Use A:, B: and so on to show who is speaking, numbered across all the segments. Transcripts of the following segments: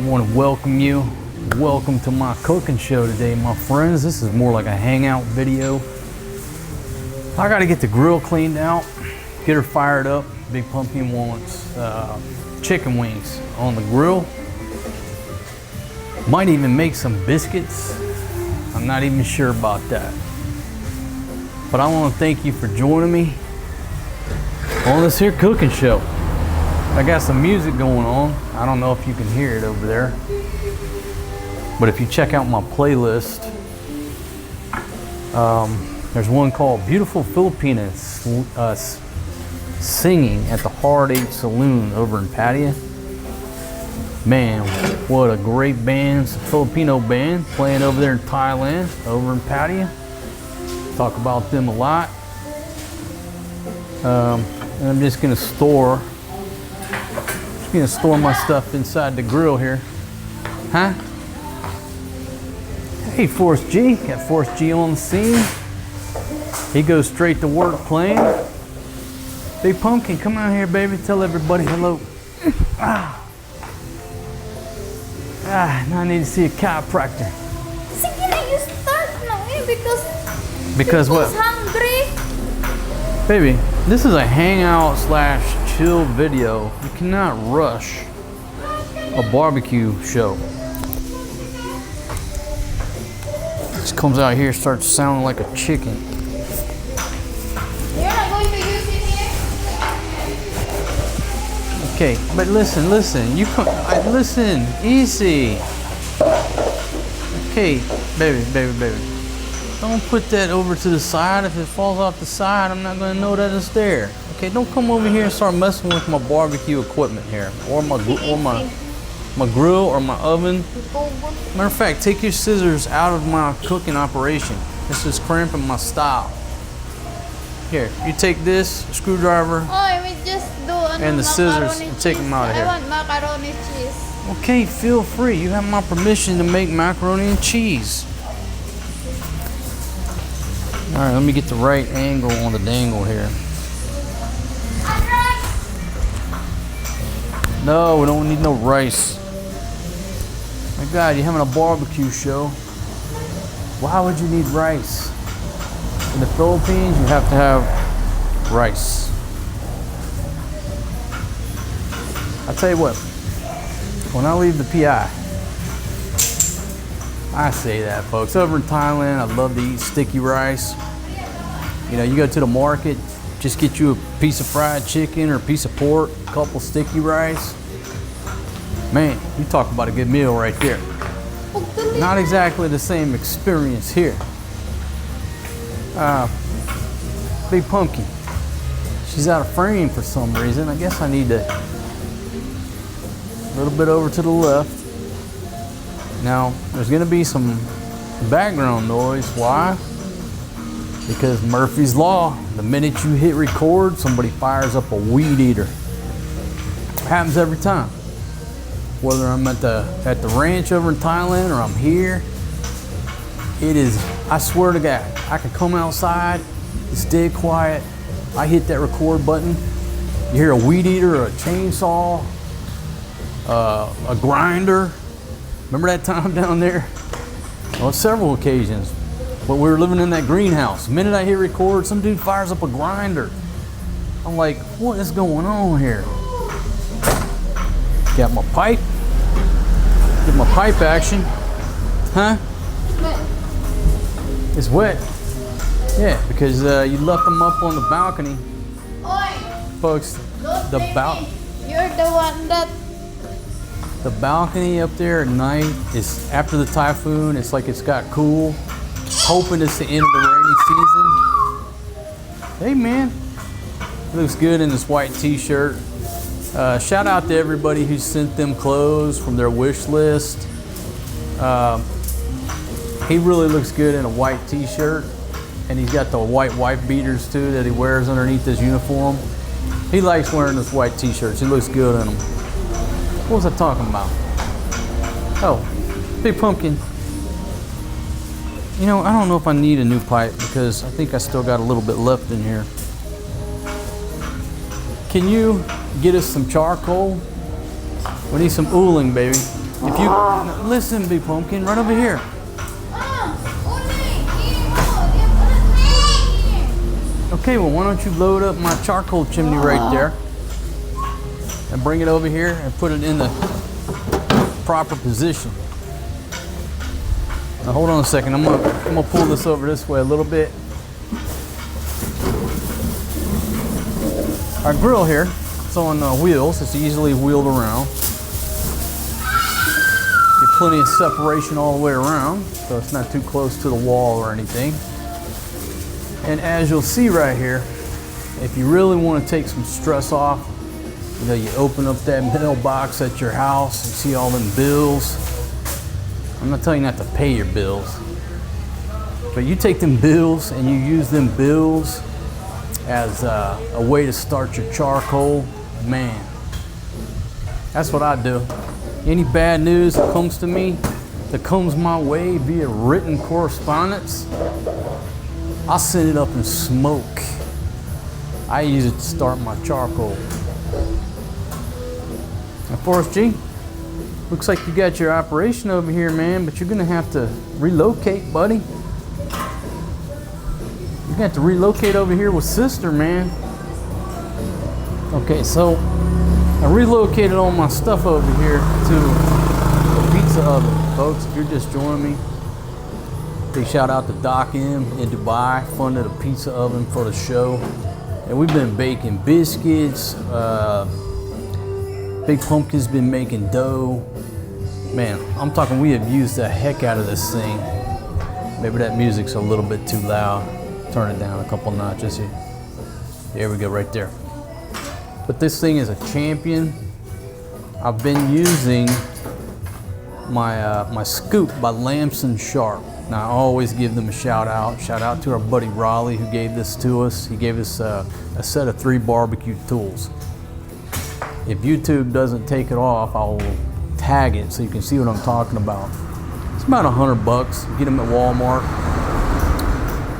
A: I want to welcome you. Welcome to my cooking show today, my friends. This is more like a hangout video. I got to get the grill cleaned out, get her fired up. Big Pumpkin wants chicken wings on the grill. Might even make some biscuits. I'm not even sure about that. But I want to thank you for joining me on this here cooking show. I got some music going on. I don't know if you can hear it over there. But if you check out my playlist, there's one called Beautiful Filipina singing at the Hard 8 Saloon over in Pattaya. Man, what a great band. It's a Filipino band playing over there in Thailand, over in Pattaya. Talk about them a lot. And I'm just gonna store my stuff inside the grill here. Huh? Hey, Force G. Got Force G on the scene. He goes straight to work playing. Big Pumpkin, come out here, baby. Tell everybody hello. Now I need to see a chiropractor.
B: Sige na, you start now
A: Because what?
B: Hungry.
A: Baby, this is a hangout / chill video. You cannot rush a barbecue show. Just comes out here, starts sounding like a chicken.
B: You're not going to use it here?
A: Okay, but listen. Listen, easy. Okay, baby. Don't put that over to the side. If it falls off the side, I'm not gonna know that it's there. Okay, don't come over here and start messing with my barbecue equipment here, or my grill or my oven. Matter of fact, take your scissors out of my cooking operation. This is cramping my style. Here, you take this screwdriver
B: We just do
A: and the scissors and take them out of here.
B: I want macaroni cheese.
A: Okay, feel free. You have my permission to make macaroni and cheese. All right, let me get the right angle on the dangle here. No, we don't need no rice. My God, you're having a barbecue show. Why would you need rice? In the Philippines, you have to have rice. I'll tell you what, when I leave the PI, I say that, folks. Over in Thailand, I love to eat sticky rice. You know, you go to the market, just get you a piece of fried chicken or a piece of pork, a couple sticky rice. Man, you talk about a good meal right there. Not exactly the same experience here. Big Pumpkin. She's out of frame for some reason. I guess I need to a little bit over to the left. Now, there's gonna be some background noise. Why? Because Murphy's Law, the minute you hit record, somebody fires up a weed eater. It happens every time. Whether I'm at the ranch over in Thailand or I'm here, it is, I swear to God, I can come outside, it's dead quiet, I hit that record button, you hear a weed eater or a chainsaw, a grinder. Remember that time down there? On several occasions. But we were living in that greenhouse. The minute I hit record, some dude fires up a grinder. I'm like, what is going on here? Got my pipe. Get my pipe action. Huh? It's wet. Yeah, because you left them up on the balcony.
B: Oi!
A: Folks,
B: You're the one that...
A: The balcony up there at night is, after the typhoon, it's like it's got cool. Hoping it's the end of the rainy season. Hey man, looks good in this white t-shirt. Shout out to everybody who sent them clothes from their wish list. He really looks good in a white t-shirt, and he's got the white wife beaters too that he wears underneath his uniform. He likes wearing those white t-shirts. He looks good in them. What was I talking about? Oh, Big Pumpkin. You know, I don't know if I need a new pipe because I think I still got a little bit left in here. Can you get us some charcoal? We need some ooling, baby. If you listen, Big Pumpkin, right over here. Okay, well, why don't you load up my charcoal chimney right there and bring it over here and put it in the proper position. Now hold on a second. I'm gonna pull this over this way a little bit. Our grill here, it's on wheels. It's easily wheeled around. Get plenty of separation all the way around, so it's not too close to the wall or anything. And as you'll see right here, if you really want to take some stress off, you know, you open up that mailbox at your house and see all them bills. I'm not telling you not to pay your bills, but you take them bills and you use them bills as a way to start your charcoal, man. That's what I do. Any bad news that comes to me, that comes my way via written correspondence, I'll send it up in smoke. I use it to start my charcoal. Now, Forrest G, looks like you got your operation over here, man, but you're gonna have to relocate, buddy. You're gonna have to relocate over here with sister, man. Okay, so I relocated all my stuff over here to the pizza oven. Folks, if you're just joining me, big shout out to Doc M in Dubai, funded a pizza oven for the show. And we've been baking biscuits. Big Pumpkin's been making dough. Man, I'm talking, we have used the heck out of this thing. Maybe that music's a little bit too loud. Turn it down a couple notches here. There we go, right there. But this thing is a champion. I've been using my scoop by Lamson Sharp. Now, I always give them a shout out. Shout out to our buddy Raleigh who gave this to us. He gave us a set of 3 barbecue tools. If YouTube doesn't take it off, I'll tag it so you can see what I'm talking about. It's about $100. You get them at Walmart.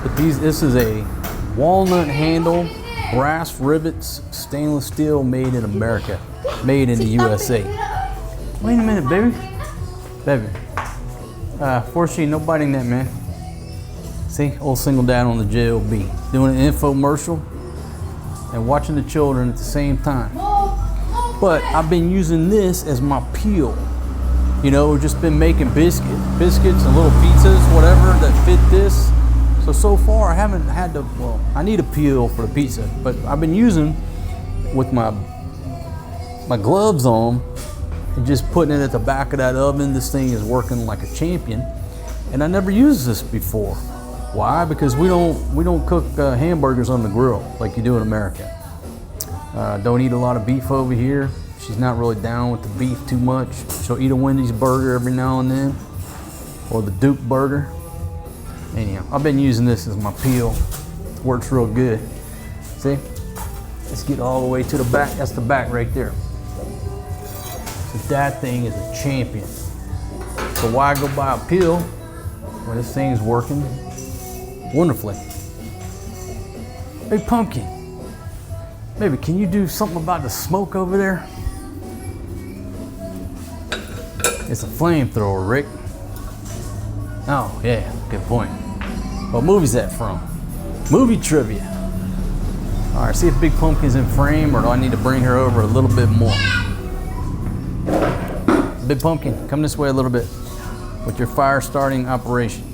A: But this is a walnut handle, brass rivets, stainless steel, made in America, made in the USA. Wait a minute, baby. Baby. Fortunately, no biting that, man. See, old single dad on the JOB, doing an infomercial and watching the children at the same time. But I've been using this as my peel. You know, we've just been making biscuits and little pizzas, whatever, that fit this. So far I haven't had to, well, I need a peel for the pizza, but I've been using with my gloves on and just putting it at the back of that oven. This thing is working like a champion, and I never used this before. Why? Because we don't cook hamburgers on the grill like you do in America. Don't eat a lot of beef over here. She's not really down with the beef too much. She'll eat a Wendy's burger every now and then, or the Duke burger. Anyhow, I've been using this as my peel. It works real good. See? Let's get all the way to the back. That's the back right there. So that thing is a champion. So why go buy a peel when this thing's working wonderfully? Big Pumpkin, baby, can you do something about the smoke over there? It's a flamethrower, Rick. Oh, yeah, good point. What movie's that from? Movie trivia. All right, see if Big Pumpkin's in frame, or do I need to bring her over a little bit more? Big Pumpkin, come this way a little bit with your fire starting operation.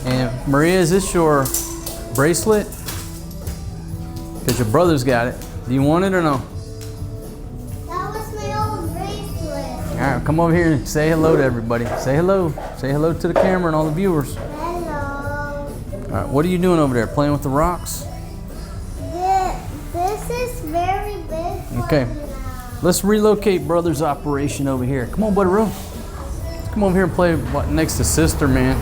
A: And Maria, is this your bracelet? Because your brother's got it. Do you want it or no?
B: That was my old bracelet.
A: All right, come over here and say hello to everybody. Say hello. Say hello to the camera and all the viewers.
B: Hello.
A: All right, what are you doing over there? Playing with the rocks?
B: This is very big.
A: Okay. Let's relocate brother's operation over here. Come on, buddy, Roo. Come over here and play next to sister, man.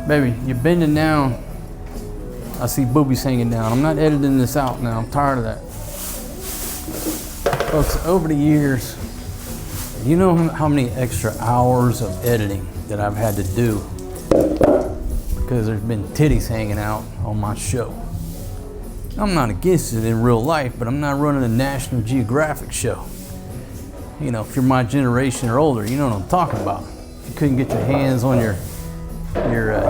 A: Baby, you're bending down. I see boobies hanging down. I'm not editing this out now. I'm tired of that. Folks, over the years, you know how many extra hours of editing that I've had to do because there's been titties hanging out on my show. I'm not against it in real life, but I'm not running a National Geographic show. You know, if you're my generation or older, you know what I'm talking about. If you couldn't get your hands on your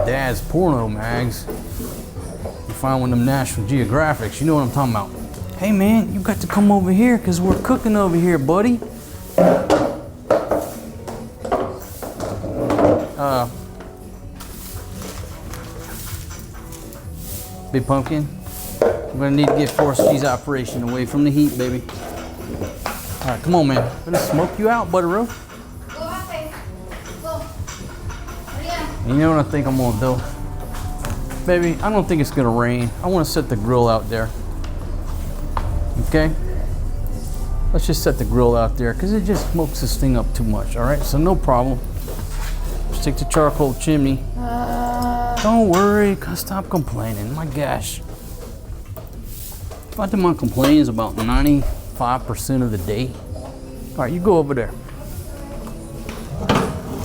A: dad's porno mags, you find one of them National Geographics, you know what I'm talking about. Hey man, you got to come over here because we're cooking over here, buddy. Big Pumpkin, we're gonna need to get force cheese operation away from the heat, baby. All right, come on, man. I'm gonna smoke you out, Butteroo.
B: Go happy. Go. Hurry
A: You know what I think I'm gonna do? Baby, I don't think it's gonna rain. I wanna set the grill out there. Okay? Let's just set the grill out there because it just smokes this thing up too much, all right? So no problem. Just take the charcoal chimney. Don't worry, stop complaining, my gosh. If I do my complaints about 95% of the day. All right, you go over there.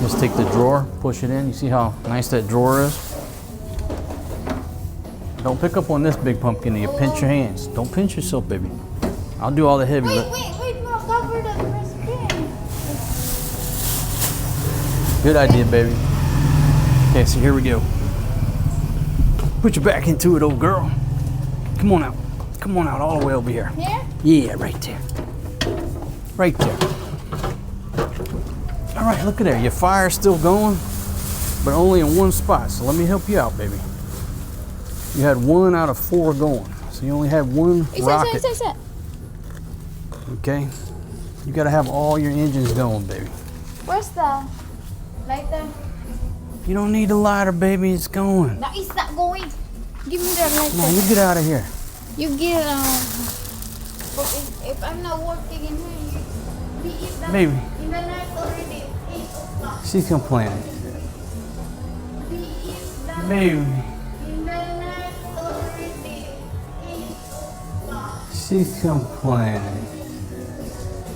A: Just take the drawer, push it in. You see how nice that drawer is? Don't pick up on this, Big Pumpkin, you pinch your hands. Don't pinch yourself, baby. I'll do all the heavy lift.
B: Wait, no, cover the recipe.
A: Good idea, baby. Okay, so here we go. Put your back into it, old girl. Come on out. Come on out all the way over here.
B: Here?
A: Yeah, right there. Right there. All right, look at there. Your fire's still going, but only in one spot. So let me help you out, baby. You had 1 out of 4 going. So you only had one rocket. Okay? You gotta have all your engines going, baby.
B: Where's the lighter?
A: You don't need a lighter, baby. It's going.
B: No, it's not going. Give me the lighter.
A: Come on, you get out of here.
B: You get but if I'm not working in here, we eat that
A: Baby.
B: in the night already. 8 o'clock.
A: She's complaining.
B: We eat that
A: Baby.
B: in the night already. 8 o'clock.
A: She's complaining.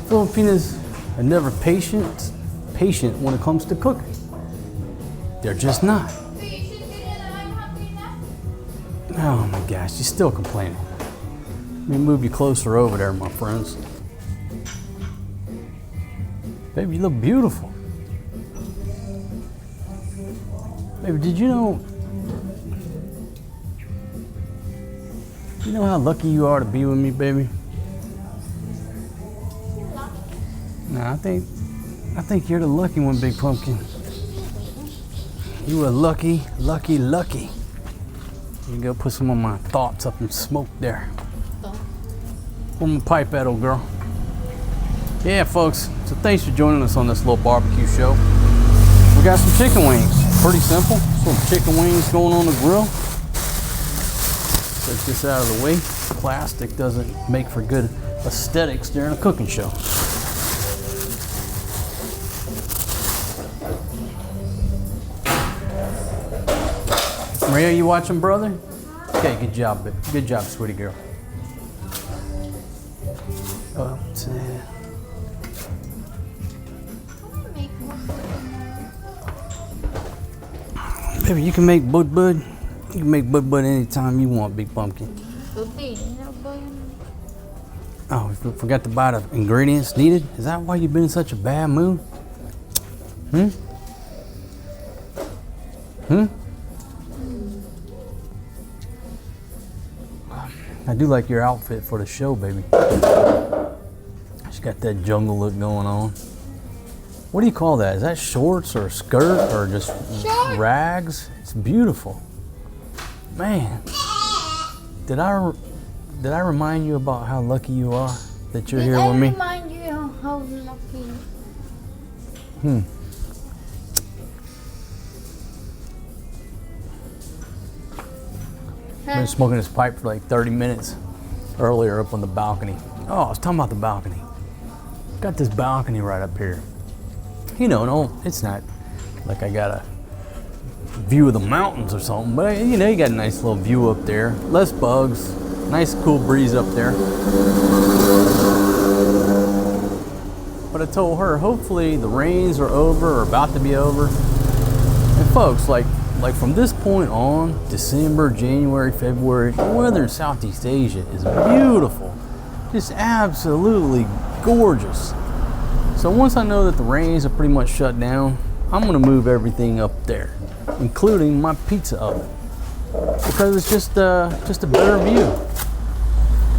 A: Filipinas are never patient when it comes to cooking. They're just not.
B: So you should be that I'm happy now.
A: Oh my gosh, she's still complaining. Let me move you closer over there, my friends. Baby, you look beautiful. Baby, did you know how lucky you are to be with me, baby? Nah, I think you're the lucky one, Big Pumpkin. You are lucky. You go put some of my thoughts up in smoke there. Where my pipe at, old girl? Yeah, folks, so thanks for joining us on this little barbecue show. We got some chicken wings. Pretty simple. Some chicken wings going on the grill. Take this out of the way. Plastic doesn't make for good aesthetics during a cooking show. Maria, you watching, brother? Okay, good job, babe. Good job, sweetie girl. Baby, you can make bud. You can make bud anytime you want, Big Pumpkin. Oh, we forgot to buy the ingredients needed? Is that why you've been in such a bad mood? I do like your outfit for the show, baby. She's got that jungle look going on. What do you call that? Is that shorts or a skirt or just rags? It's beautiful. Man, did I remind you about how lucky you are that you're here with me?
B: Did I remind you how lucky?
A: I've been smoking this pipe for like 30 minutes earlier up on the balcony. Oh, I was talking about the balcony. Got this balcony right up here. You know, no, it's not like I got a view of the mountains or something, but you know, you got a nice little view up there. Less bugs, nice cool breeze up there. But I told her, hopefully the rains are over or about to be over. And folks, like like from this point on, December, January, February, the weather in Southeast Asia is beautiful. Just absolutely gorgeous. So once I know that the rains are pretty much shut down, I'm gonna move everything up there, including my pizza oven, because it's just a better view,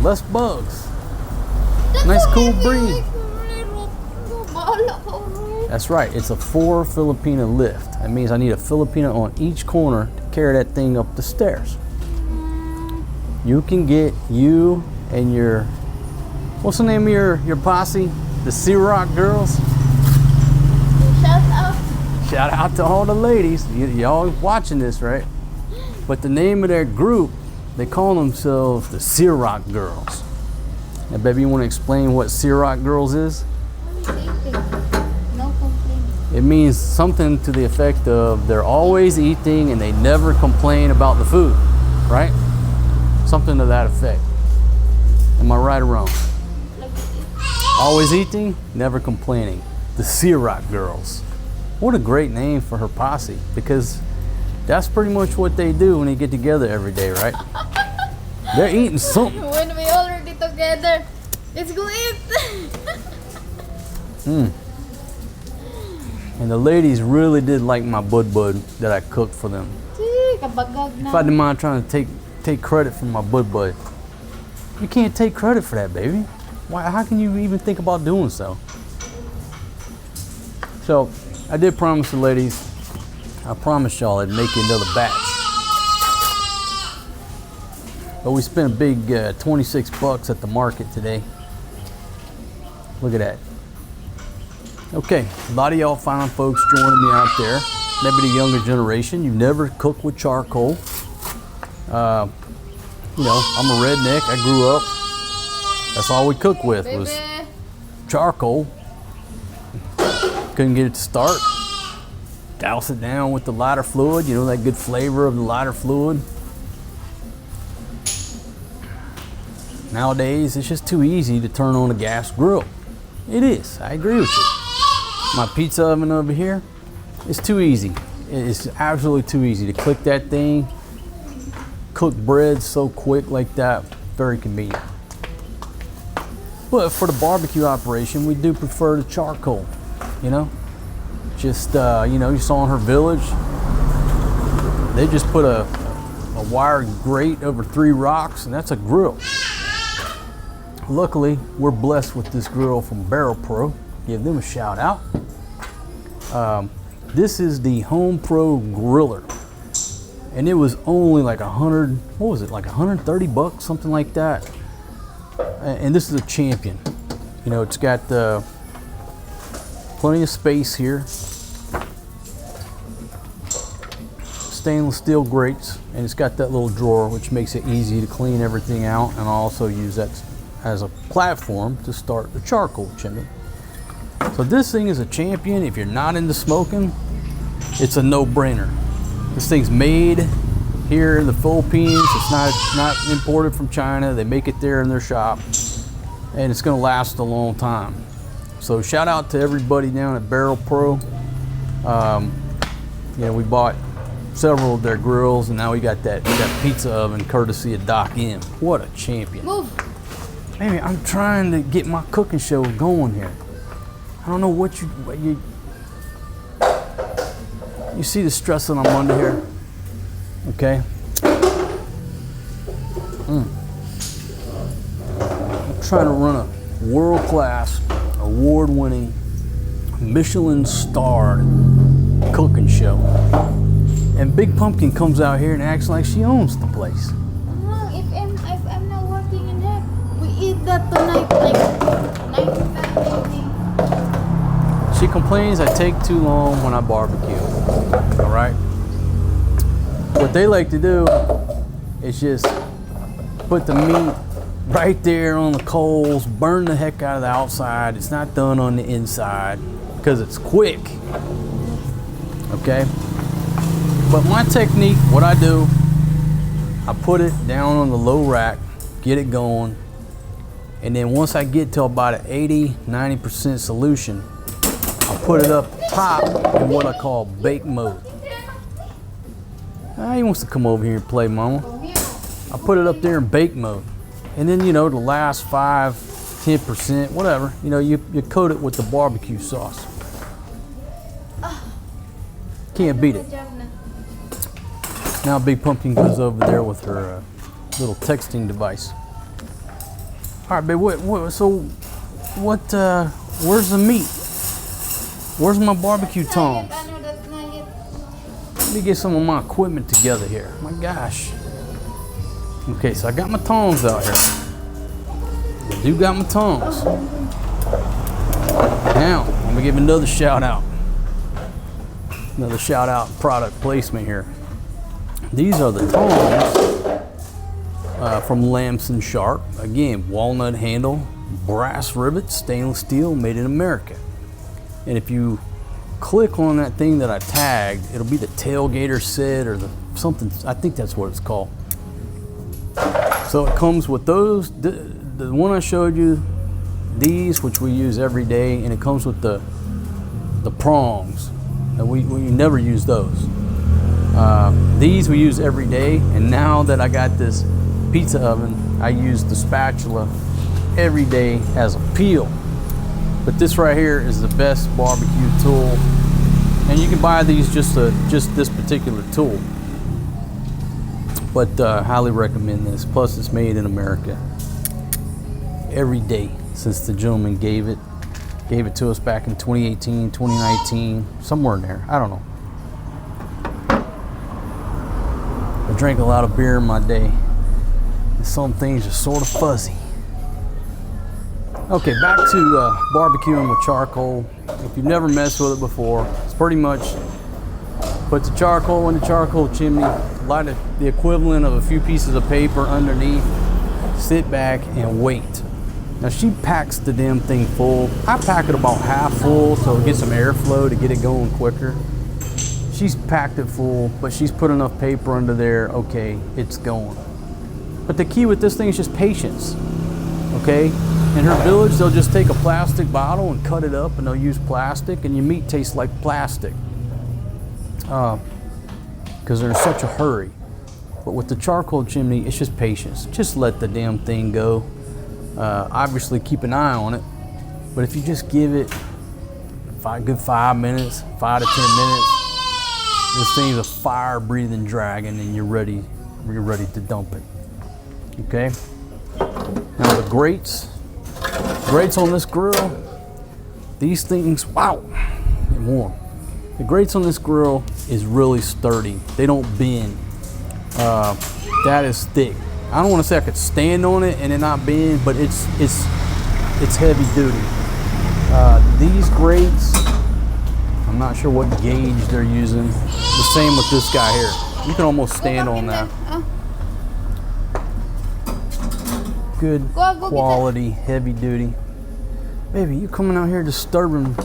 A: less bugs, nice cool breeze. That's right, it's a 4 Filipina lift. That means I need a Filipina on each corner to carry that thing up the stairs. You can get you and your, what's the name of your posse? The Sea-Rock girls?
B: Shout out.
A: Shout out to all the ladies. Y'all watching this, right? But the name of their group, they call themselves the Sea-Rock girls. Now, baby, you want to explain what Sea-Rock girls is?
B: No complaint.
A: It means something to the effect of they're always eating and they never complain about the food, right? Something to that effect. Am I right or wrong? Always eating, never complaining. The Sea-Rock girls. What a great name for her posse, because that's pretty much what they do when they get together every day, right? They're eating something.
B: When we already together, let's go eat.
A: And the ladies really did like my bud that I cooked for them.
B: Kabagag na.
A: If I didn't mind trying to take credit for my bud, you can't take credit for that, baby. Why? How can you even think about doing so? So I did promise the ladies, I promised y'all I'd make you another batch. But we spent a big 26 bucks at the market today. Look at that. Okay, a lot of y'all fine folks joining me out there. Maybe the younger generation, you never cook with charcoal. You know, I'm a redneck, I grew up. That's all we cooked with was charcoal. Couldn't get it to start. Douse it down with the lighter fluid, you know, that good flavor of the lighter fluid. Nowadays, it's just too easy to turn on a gas grill. It is, I agree with you. My pizza oven over here, it's too easy. It's absolutely too easy to click that thing, cook bread so quick like that, very convenient. But for the barbecue operation, we do prefer the charcoal, you know? Just, you know, you saw in her village, they just put a wire grate over 3 rocks, and that's a grill. Luckily, we're blessed with this grill from Barrel Pro. Give them a shout out. This is the Home Pro Griller. And it was only like 100, what was it, like 130 bucks, something like that. And this is a Champion. You know, it's got plenty of space here. Stainless steel grates, and it's got that little drawer, which makes it easy to clean everything out, and I'll also use that as a platform to start the charcoal chimney. So this thing is a Champion. If you're not into smoking, it's a no-brainer. This thing's made here in the Philippines. It's not imported from China. They make it there in their shop, and it's gonna last a long time. So shout out to everybody down at Barrel Pro. You know, we bought several of their grills, and now we got that pizza oven courtesy of Doc M. What a champion.
B: Move.
A: Baby, I'm trying to get my cooking show going here. I don't know what you see the stress that I'm under here, okay? I'm trying to run a world-class, award-winning, Michelin-starred cooking show. And Big Pumpkin comes out here and acts like she owns the place.
B: No, if I'm not working in here, we eat that tonight, like 9:30.
A: She complains I take too long when I barbecue. All right. What they like to do is just put the meat right there on the coals, burn the heck out of the outside. It's not done on the inside because it's quick. Okay. But my technique, what I do, I put it down on the low rack, get it going, and then once I get to about an 80-90% solution, I'll put it up top in what I call bake mode. He wants to come over here and play, mama.
B: Come here.
A: I put it up there in bake mode. And then, you know, the last 5-10%, whatever, you know, you coat it with the barbecue sauce. Can't beat it.
B: Good job na.
A: Now Big Pumpkin goes over there with her little texting device. All right, babe, where's the meat? Where's my barbecue tongs?
B: I know that's not yet.
A: Let me get some of my equipment together here. My gosh. Okay, so I got my tongs out here. I do got my tongs. Now, I'm gonna give another shout out. Another shout out product placement here. These are the tongs from Lamson Sharp. Again, walnut handle, brass rivet, stainless steel, made in America. And if you click on that thing that I tagged, it'll be the tailgater set or the something, I think that's what it's called. So it comes with those, the one I showed you, these, which we use every day, and it comes with the prongs. And we never use those. These we use every day, and now that I got this pizza oven, I use the spatula every day as a peel. But this right here is the best barbecue tool, and you can buy these just this particular tool. But highly recommend this. Plus, it's made in America. Every day since the gentleman gave it to us back in 2018, 2019, somewhere in there. I don't know. I drank a lot of beer in my day, and some things are sort of fuzzy. Okay, back to barbecuing with charcoal. If you've never messed with it before, it's pretty much put the charcoal in the charcoal chimney, light the equivalent of a few pieces of paper underneath, sit back and wait. Now she packs the damn thing full. I pack it about half full so it gets some airflow to get it going quicker. She's packed it full, but she's put enough paper under there, okay, it's going. But the key with this thing is just patience, okay? In her village, they'll just take a plastic bottle and cut it up, and they'll use plastic, and your meat tastes like plastic because they're in such a hurry. But with the charcoal chimney, it's just patience. Just let the damn thing go. Obviously, keep an eye on it, but if you just give it a good 5 minutes, 5 to 10 minutes, this thing's a fire-breathing dragon, and you're ready to dump it. Okay. Now the grates on this grill, these things, wow, get warm. The grates on this grill is really sturdy. They don't bend. That is thick. I don't want to say I could stand on it and it not bend, but it's heavy duty. These grates, I'm not sure what gauge they're using. The same with this guy here. You can almost stand on that. Good quality, heavy duty. Baby, you coming out here disturbing,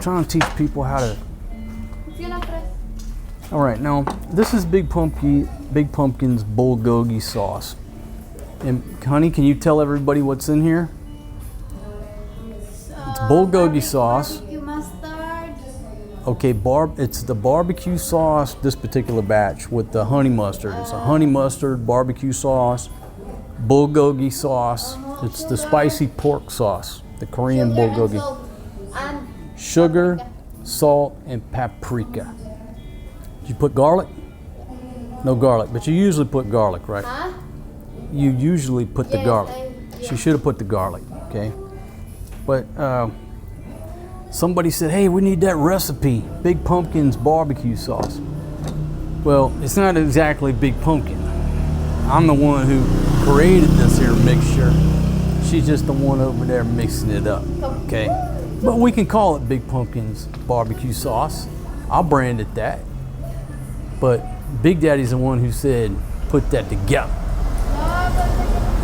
A: trying to teach people how to. All right, now this is Big Pumpkin's bulgogi sauce. And honey, can you tell everybody what's in here? It's bulgogi sauce.
B: Barbecue mustard.
A: Okay, it's the barbecue sauce, this particular batch, with the honey mustard. It's a honey mustard barbecue sauce, bulgogi sauce. It's the spicy pork sauce, the Korean bulgogi. Sugar, salt, and paprika. Did you put garlic? No garlic, but you usually put garlic, right?
B: Huh?
A: You usually put the
B: Yes,
A: garlic.
B: yeah.
A: She should have put the garlic, okay? But somebody said, hey, we need that recipe, Big Pumpkin's barbecue sauce. Well, it's not exactly Big Pumpkin. I'm the one who created this here mixture. She's just the one over there mixing it up, okay? But we can call it Big Pumpkin's barbecue sauce. I'll brand it that. But Big Daddy's the one who said, put that together.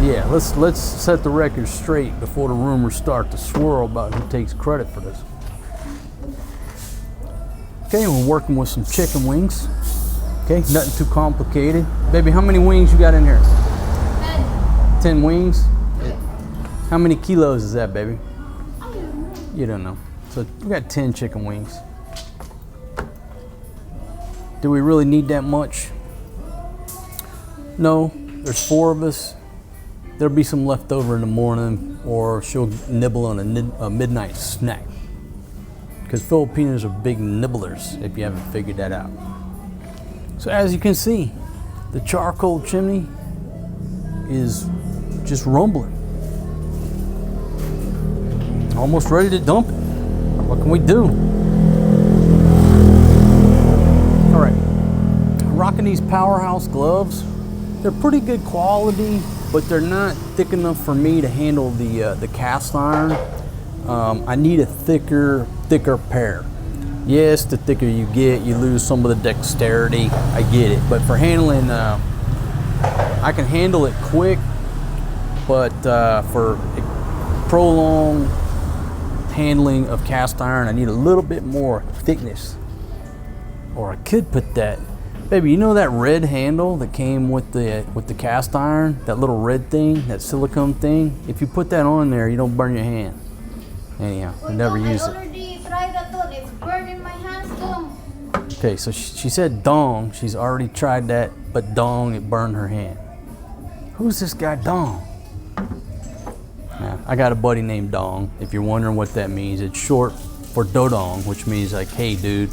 A: Yeah, let's set the record straight before the rumors start to swirl about who takes credit for this. Okay, we're working with some chicken wings. Okay, nothing too complicated. Baby, how many wings you got in here? 10 wings? How many kilos is that, baby? You don't know. So we got 10 chicken wings. Do we really need that much? No, there's 4 of us. There'll be some left over in the morning, or she'll nibble on a midnight snack. Because Filipinos are big nibblers, if you haven't figured that out. So as you can see, the charcoal chimney is just rumbling. Almost ready to dump it. What can we do? All right, rocking these Powerhouse gloves. They're pretty good quality, but they're not thick enough for me to handle the cast iron. I need a thicker pair. Yes, the thicker you get, you lose some of the dexterity. I get it, but for handling, I can handle it quick, but for prolonged handling of cast iron, I need a little bit more thickness. Or I could put that, baby, you know that red handle that came with the cast iron, that little red thing, that silicone thing? If you put that on there, you don't burn your hand. Anyhow, I never use it.
B: I already tried that one. It's burning my hands too.
A: Okay, so she said dong. She's already tried that, but dong, it burned her hand. Who's this guy Dong? Nah, I got a buddy named Dong. If you're wondering what that means, it's short for dodong, which means like, hey dude,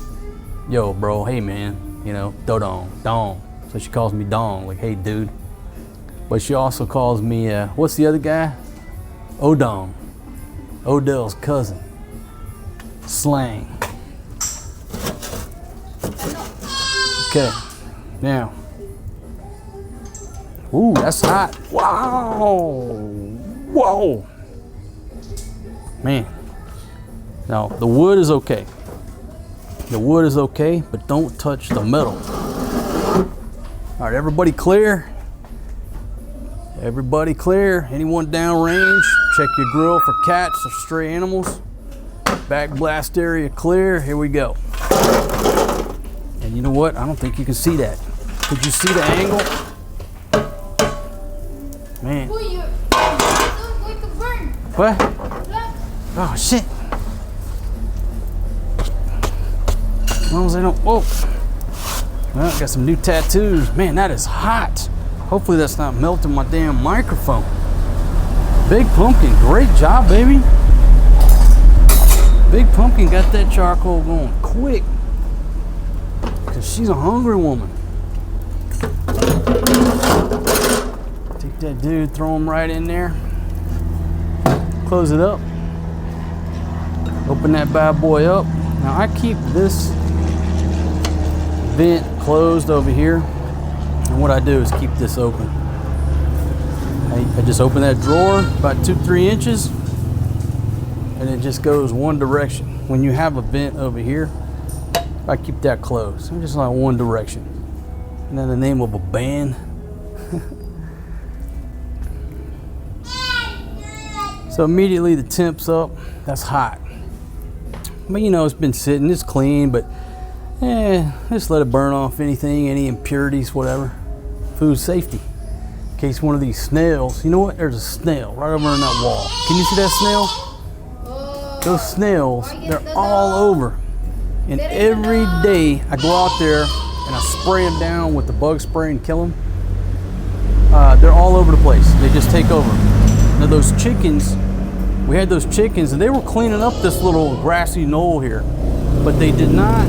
A: yo bro, hey man, you know, dodong, dong. So she calls me Dong, like, hey dude. But she also calls me, what's the other guy? Odong. Odell's cousin. Slang. Okay, now. Ooh, that's hot. Wow. Whoa. Man. Now, the wood is okay. The wood is okay, but don't touch the metal. All right, everybody clear? Everybody clear? Anyone downrange? Check your grill for cats or stray animals. Back blast area clear. Here we go. And you know what? I don't think you can see that. Could you see the angle? Man.
B: Boy, you're going to burn.
A: What?
B: Look.
A: Oh, shit. As long as I don't, whoa. Well, I got some new tattoos. Man, that is hot. Hopefully that's not melting my damn microphone. Big Pumpkin, great job, baby. Big Pumpkin got that charcoal going quick. Because she's a hungry woman. Take that dude, throw him right in there. Close it up. Open that bad boy up. Now I keep this vent closed over here. And what I do is keep this open. I just open that drawer about 2-3 inches and it just goes one direction. When you have a vent over here, I keep that closed. I'm just like one direction. And then the name of a band. So immediately the temp's up. That's hot. But you know, it's been sitting, it's clean, but just let it burn off anything, any impurities, whatever. Food safety. In case one of these snails, you know what? There's a snail right over on that wall. Can you see that snail? Those snails, they're all over. And every day I go out there and I spray them down with the bug spray and kill them. They're all over the place. They just take over. Now those chickens, we had those chickens and they were cleaning up this little grassy knoll here, but they did not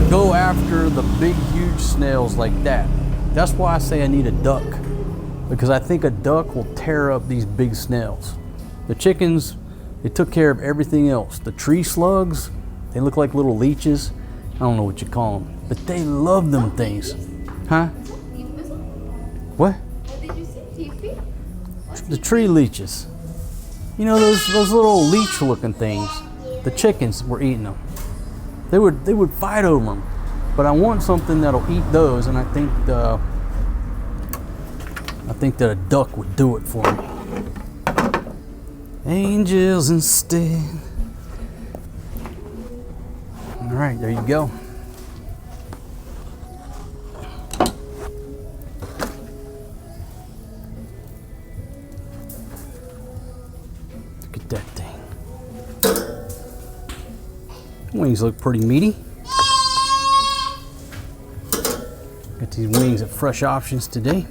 A: go after the big, huge snails like that. That's why I say I need a duck, because I think a duck will tear up these big snails. The chickens, they took care of everything else. The tree slugs, they look like little leeches. I don't know what you call them, but they love them things. Huh? What?
B: What did you say? TP?
A: The tree leeches. You know those little leech looking things. The chickens were eating them. They would fight over them. But I want something that'll eat those, and I think that a duck would do it for me. Angels instead. All right, there you go. Look at that thing. Wings look pretty meaty. Got the these wings at Fresh Options today.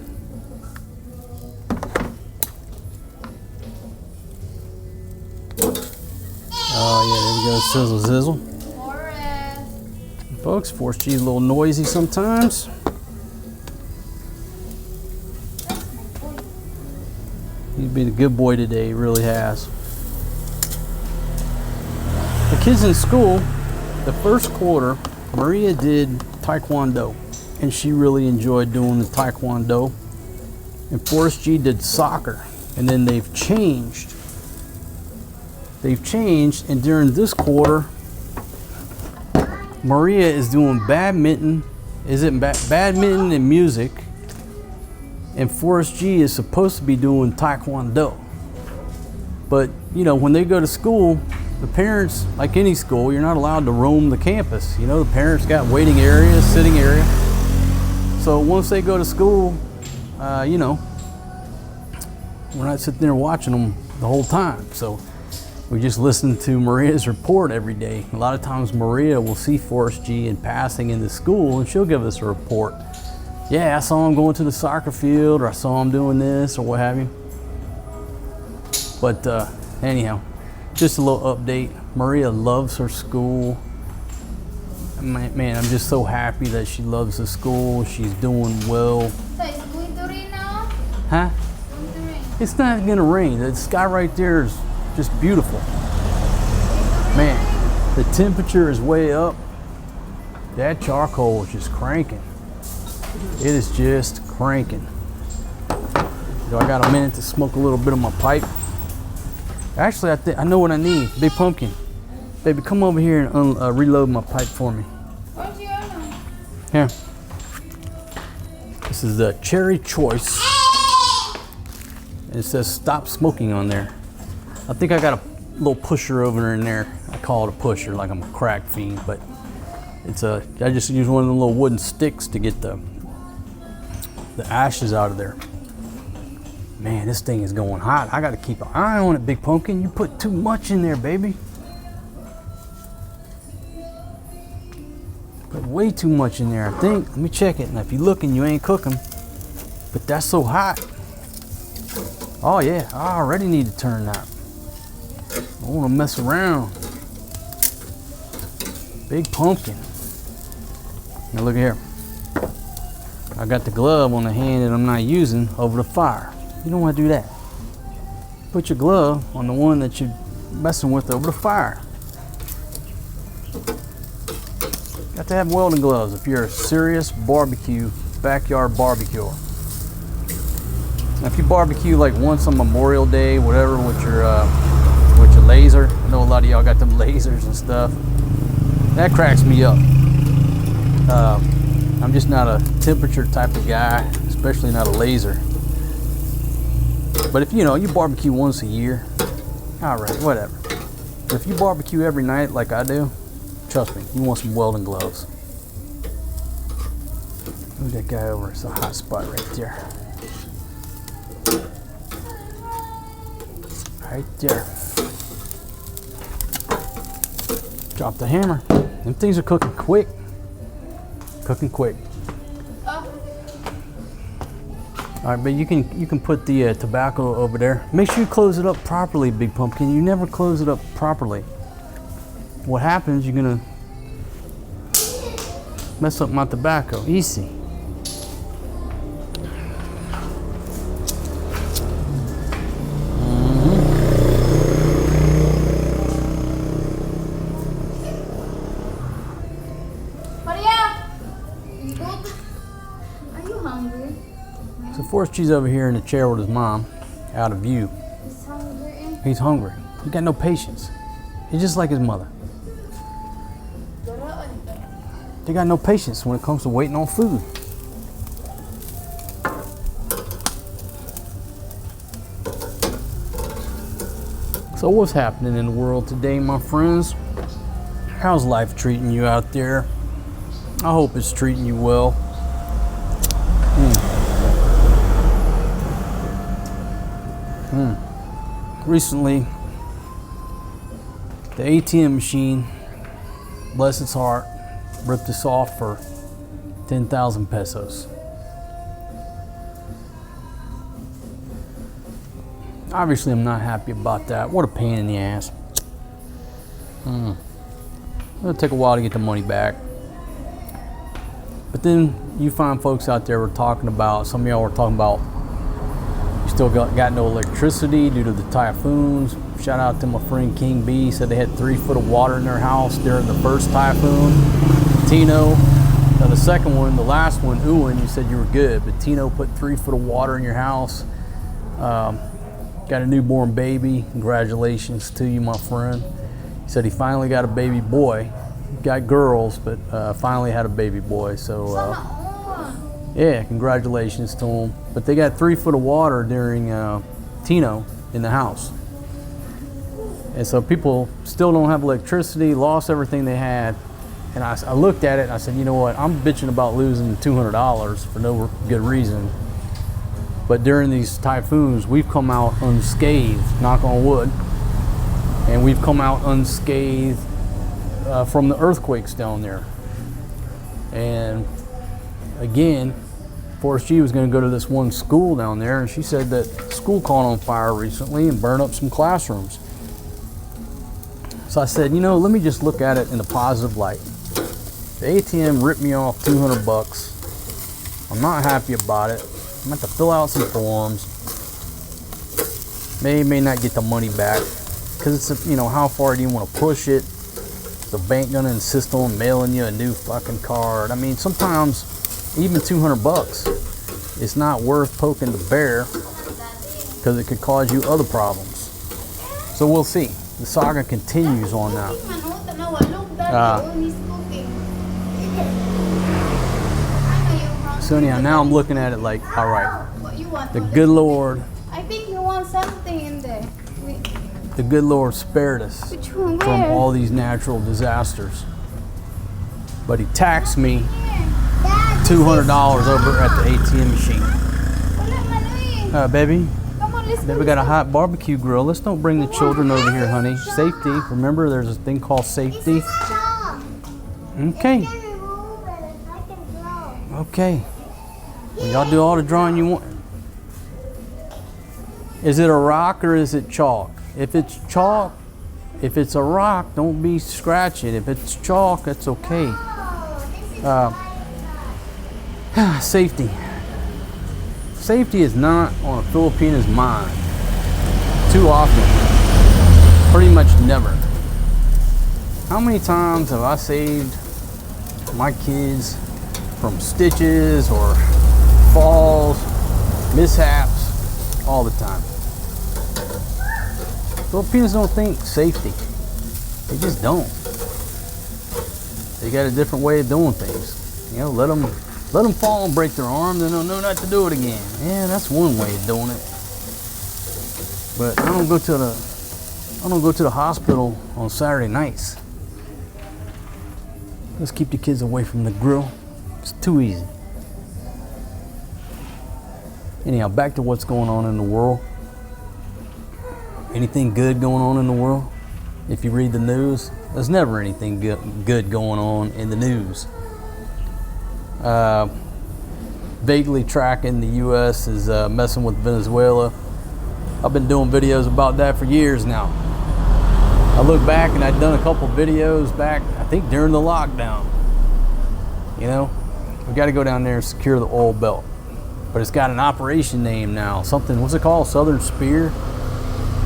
A: Oh yeah, there we go, sizzle zizzle. Folks, Force G is a little noisy sometimes. He's been a good boy today, he really has. The kids in school, the first quarter, Maria did Taekwondo, and she really enjoyed doing the Taekwondo. And Forrest G did soccer, and then they've changed. And during this quarter, Maria is doing badminton. Badminton and music? And Forrest G is supposed to be doing Taekwondo. But you know, when they go to school, the parents, like any school, you're not allowed to roam the campus. You know, the parents got waiting areas, sitting area. So once they go to school, you know, we're not sitting there watching them the whole time. So we just listen to Maria's report every day. A lot of times Maria will see Forrest G in passing in the school, and she'll give us a report. Yeah, I saw him going to the soccer field, or I saw him doing this, or what have you. But anyhow, just a little update. Maria loves her school. Man, I'm just so happy that she loves the school. She's doing well.
B: So it's going to rain now?
A: Huh?
B: It's going to rain.
A: It's not gonna rain. The sky right there is just beautiful. Man, the temperature is way up. That charcoal is just cranking. It is just cranking. Do I got a minute to smoke a little bit of my pipe? Actually, I know what I need. Big Pumpkin. Baby, come over here and reload my pipe for me.
B: What's your name?
A: Here. This is the Cherry Choice. And it says stop smoking on there. I think I got a little pusher over in there. I call it a pusher like I'm a crack fiend, but it's I just use one of the little wooden sticks to get the ashes out of there. Man, this thing is going hot. I gotta keep an eye on it, Big Pumpkin. You put too much in there, baby. Put way too much in there, I think. Let me check it. Now, if you're looking, you ain't cooking. But that's so hot. Oh yeah, I already need to turn that. I don't wanna mess around. Big Pumpkin. Now look here. I got the glove on the hand that I'm not using over the fire. You don't want to do that. Put your glove on the one that you're messing with over the fire. Got to have welding gloves if you're a serious backyard barbecuer. Now, if you barbecue like once on Memorial Day, whatever, with your laser. I know a lot of y'all got them lasers and stuff. That cracks me up. I'm just not a temperature type of guy, especially not a laser. But if you barbecue once a year, all right, whatever. But if you barbecue every night like I do, trust me, you want some welding gloves. Move that guy over. It's a hot spot right there. Right there. Drop the hammer. Them things are cooking quick. Cooking quick. All right, but you can put the tobacco over there. Make sure you close it up properly, Big Pumpkin. You never close it up properly. What happens, you're gonna mess up my tobacco. Easy. So Forrest G's over here in the chair with his mom, out of view.
B: He's hungry.
A: He's hungry. He got no patience. He's just like his mother. They got no patience when it comes to waiting on food. So what's happening in the world today, my friends? How's life treating you out there? I hope it's treating you well. Recently, the ATM machine, bless its heart, ripped us off for 10,000 pesos. Obviously, I'm not happy about that. What a pain in the ass. It'll take a while to get the money back. But then you find folks out there were talking about, some of y'all were talking about, you still got no electricity due to the typhoons. Shout out to my friend King B. Said they had 3 foot of water in their house during the first typhoon. Tino, now the second one, the last one, Ewan, you said you were good, but Tino put 3 foot of water in your house. Got a newborn baby. Congratulations to you, my friend. He said he finally got a baby boy. Got girls, but finally had a baby boy. So yeah, congratulations to him. But they got 3 foot of water during Tino in the house. And so people still don't have electricity, lost everything they had. And I looked at it and I said, you know what, I'm bitching about losing $200 for no good reason. But during these typhoons, we've come out unscathed, knock on wood. And we've come out unscathed from the earthquakes down there. And again, Forrest G was going to go to this one school down there, and she said that school caught on fire recently and burned up some classrooms. So I said, you know, let me just look at it in a positive light. The ATM ripped me off $200. I'm not happy about it. I'm going to have to fill out some forms. May not get the money back. Because it's, you know, how far do you want to push it? Is the bank going to insist on mailing you a new fucking card? I mean, sometimes even $200, it's not worth poking the bear because it could cause you other problems. So we'll see. The saga continues on that. So anyhow, now I'm looking at it like, all right, the good Lord.
B: I think you want something in there.
A: The good Lord spared us
B: From
A: all these natural disasters. But he taxed me $200 over at the ATM machine. Baby, we got a hot barbecue grill. Let's don't bring the children over here, honey. Safety. Remember, there's a thing called safety. Okay. Okay. Well, y'all do all the drawing you want. Is it a rock or is it chalk? If it's chalk, if it's a rock, don't be scratching. If it's chalk, that's okay. Safety. Safety is not on a Filipina's mind too often. Pretty much never. How many times have I saved my kids from stitches or falls, mishaps, all the time? Filipinos don't think safety. They just don't. They got a different way of doing things. You know, let them fall and break their arm, then they'll know not to do it again. Yeah, that's one way of doing it. But I don't go to the hospital on Saturday nights. Let's keep the kids away from the grill. It's too easy. Anyhow, back to what's going on in the world. Anything good going on in the world? If you read the news, there's never anything good going on in the news. Vaguely tracking the U.S. is messing with Venezuela. I've been doing videos about that for years now. I look back and I'd done a couple videos back, I think during the lockdown. You know, we got to go down there and secure the oil belt. But it's got an operation name now. Something, what's it called? Southern Spear?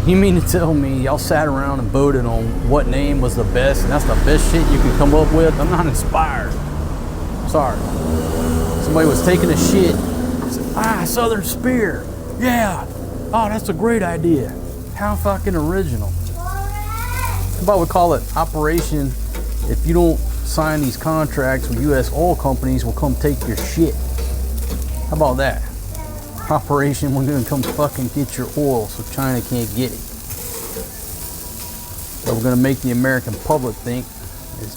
A: You mean to tell me y'all sat around and voted on what name was the best and that's the best shit you could come up with? I'm not inspired. Sorry. Somebody was taking a shit. Said, Southern Spear. Yeah. Oh, that's a great idea. How fucking original. How about we call it Operation, if you don't sign these contracts with U.S. oil companies, we'll come take your shit. How about that? Operation, we're gonna come fucking get your oil so China can't get it. So we're gonna make the American public think it's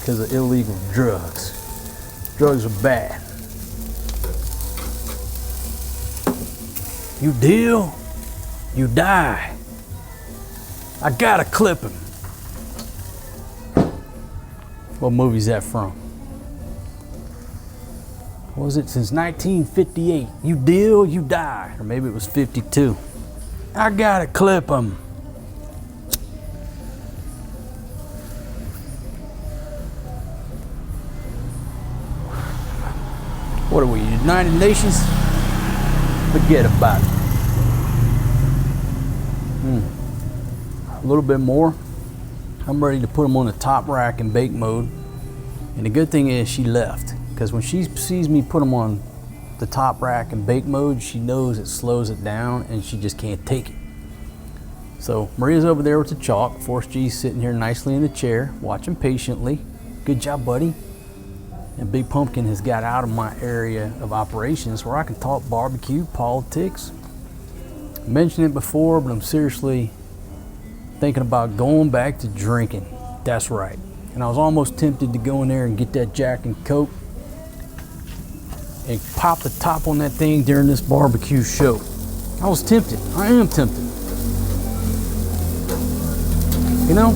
A: because of illegal drugs. Drugs are bad. You deal, you die. I gotta clip him. What movie's that from? What was it? Since 1958. You deal, you die. Or maybe it was 52. I gotta clip them. What are we, United Nations? Forget about it. A little bit more. I'm ready to put them on the top rack in bake mode. And the good thing is she left, because when she sees me put them on the top rack in bake mode, she knows it slows it down and she just can't take it. So Maria's over there with the chalk. Force G's sitting here nicely in the chair, watching patiently. Good job, buddy. And Big Pumpkin has got out of my area of operations where I can talk barbecue, politics. I mentioned it before, but I'm seriously thinking about going back to drinking. That's right. And I was almost tempted to go in there and get that Jack and Coke and pop the top on that thing during this barbecue show. I was tempted. I am tempted. You know,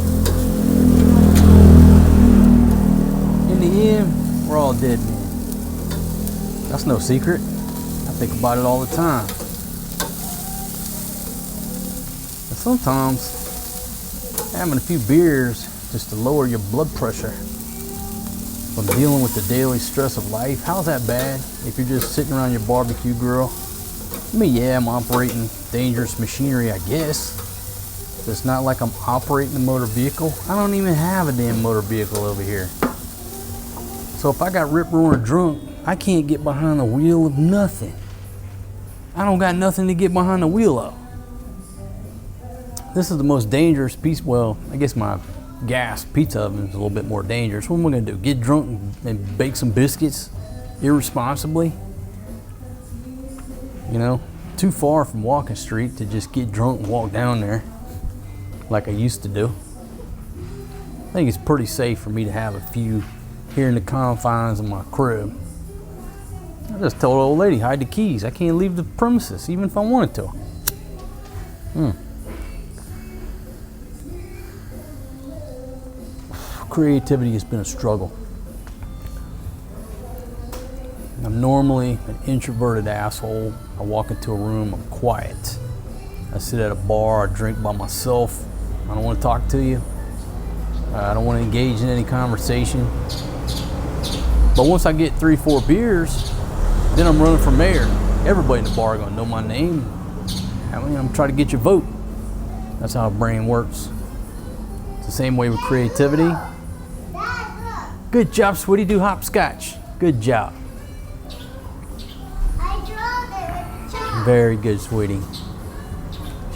A: in the end, we're all dead men. That's no secret. I think about it all the time. And sometimes having a few beers just to lower your blood pressure from dealing with the daily stress of life, how's that bad if you're just sitting around your barbecue grill? I mean, yeah, I'm operating dangerous machinery, I guess. It's not like I'm operating a motor vehicle. I don't even have a damn motor vehicle over here. So if I got rip-roaring drunk, I can't get behind the wheel of nothing. I don't got nothing to get behind the wheel of. This is the most dangerous piece. Well, I guess my gas pizza oven is a little bit more dangerous. What am I gonna do? Get drunk and bake some biscuits irresponsibly? You know, too far from Walking Street to just get drunk and walk down there like I used to do. I think it's pretty safe for me to have a few here in the confines of my crib. I just told the old lady, hide the keys. I can't leave the premises, even if I wanted to. Creativity has been a struggle. I'm normally an introverted asshole. I walk into a room, I'm quiet. I sit at a bar, I drink by myself. I don't want to talk to you. I don't want to engage in any conversation. But once I get 3-4 beers, then I'm running for mayor. Everybody in the bar gonna know my name. I mean, I'm trying to get your vote. That's how the brain works. It's the same way with creativity. Good job, sweetie. Do hopscotch. Good job. Very good, sweetie.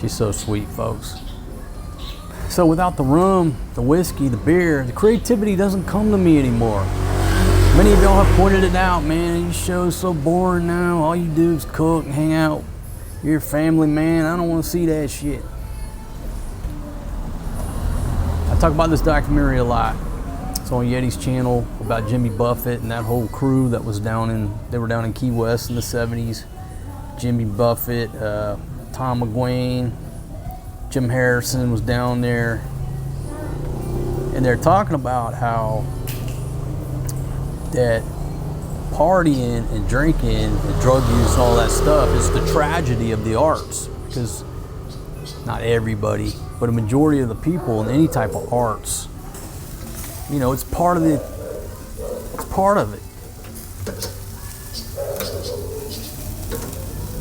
A: She's so sweet, folks. So without the rum, the whiskey, the beer, the creativity doesn't come to me anymore. Many of y'all have pointed it out, man. Your show's so boring now. All you do is cook and hang out. You're a family man. I don't want to see that shit. I talk about this documentary a lot. It's on Yeti's channel about Jimmy Buffett and that whole crew that was they were down in Key West in the 70s. Jimmy Buffett, Tom McGuane, Jim Harrison was down there. And they're talking about how that partying and drinking and drug use and all that stuff is the tragedy of the arts, because not everybody, but a majority of the people in any type of arts, you know, it's part of it.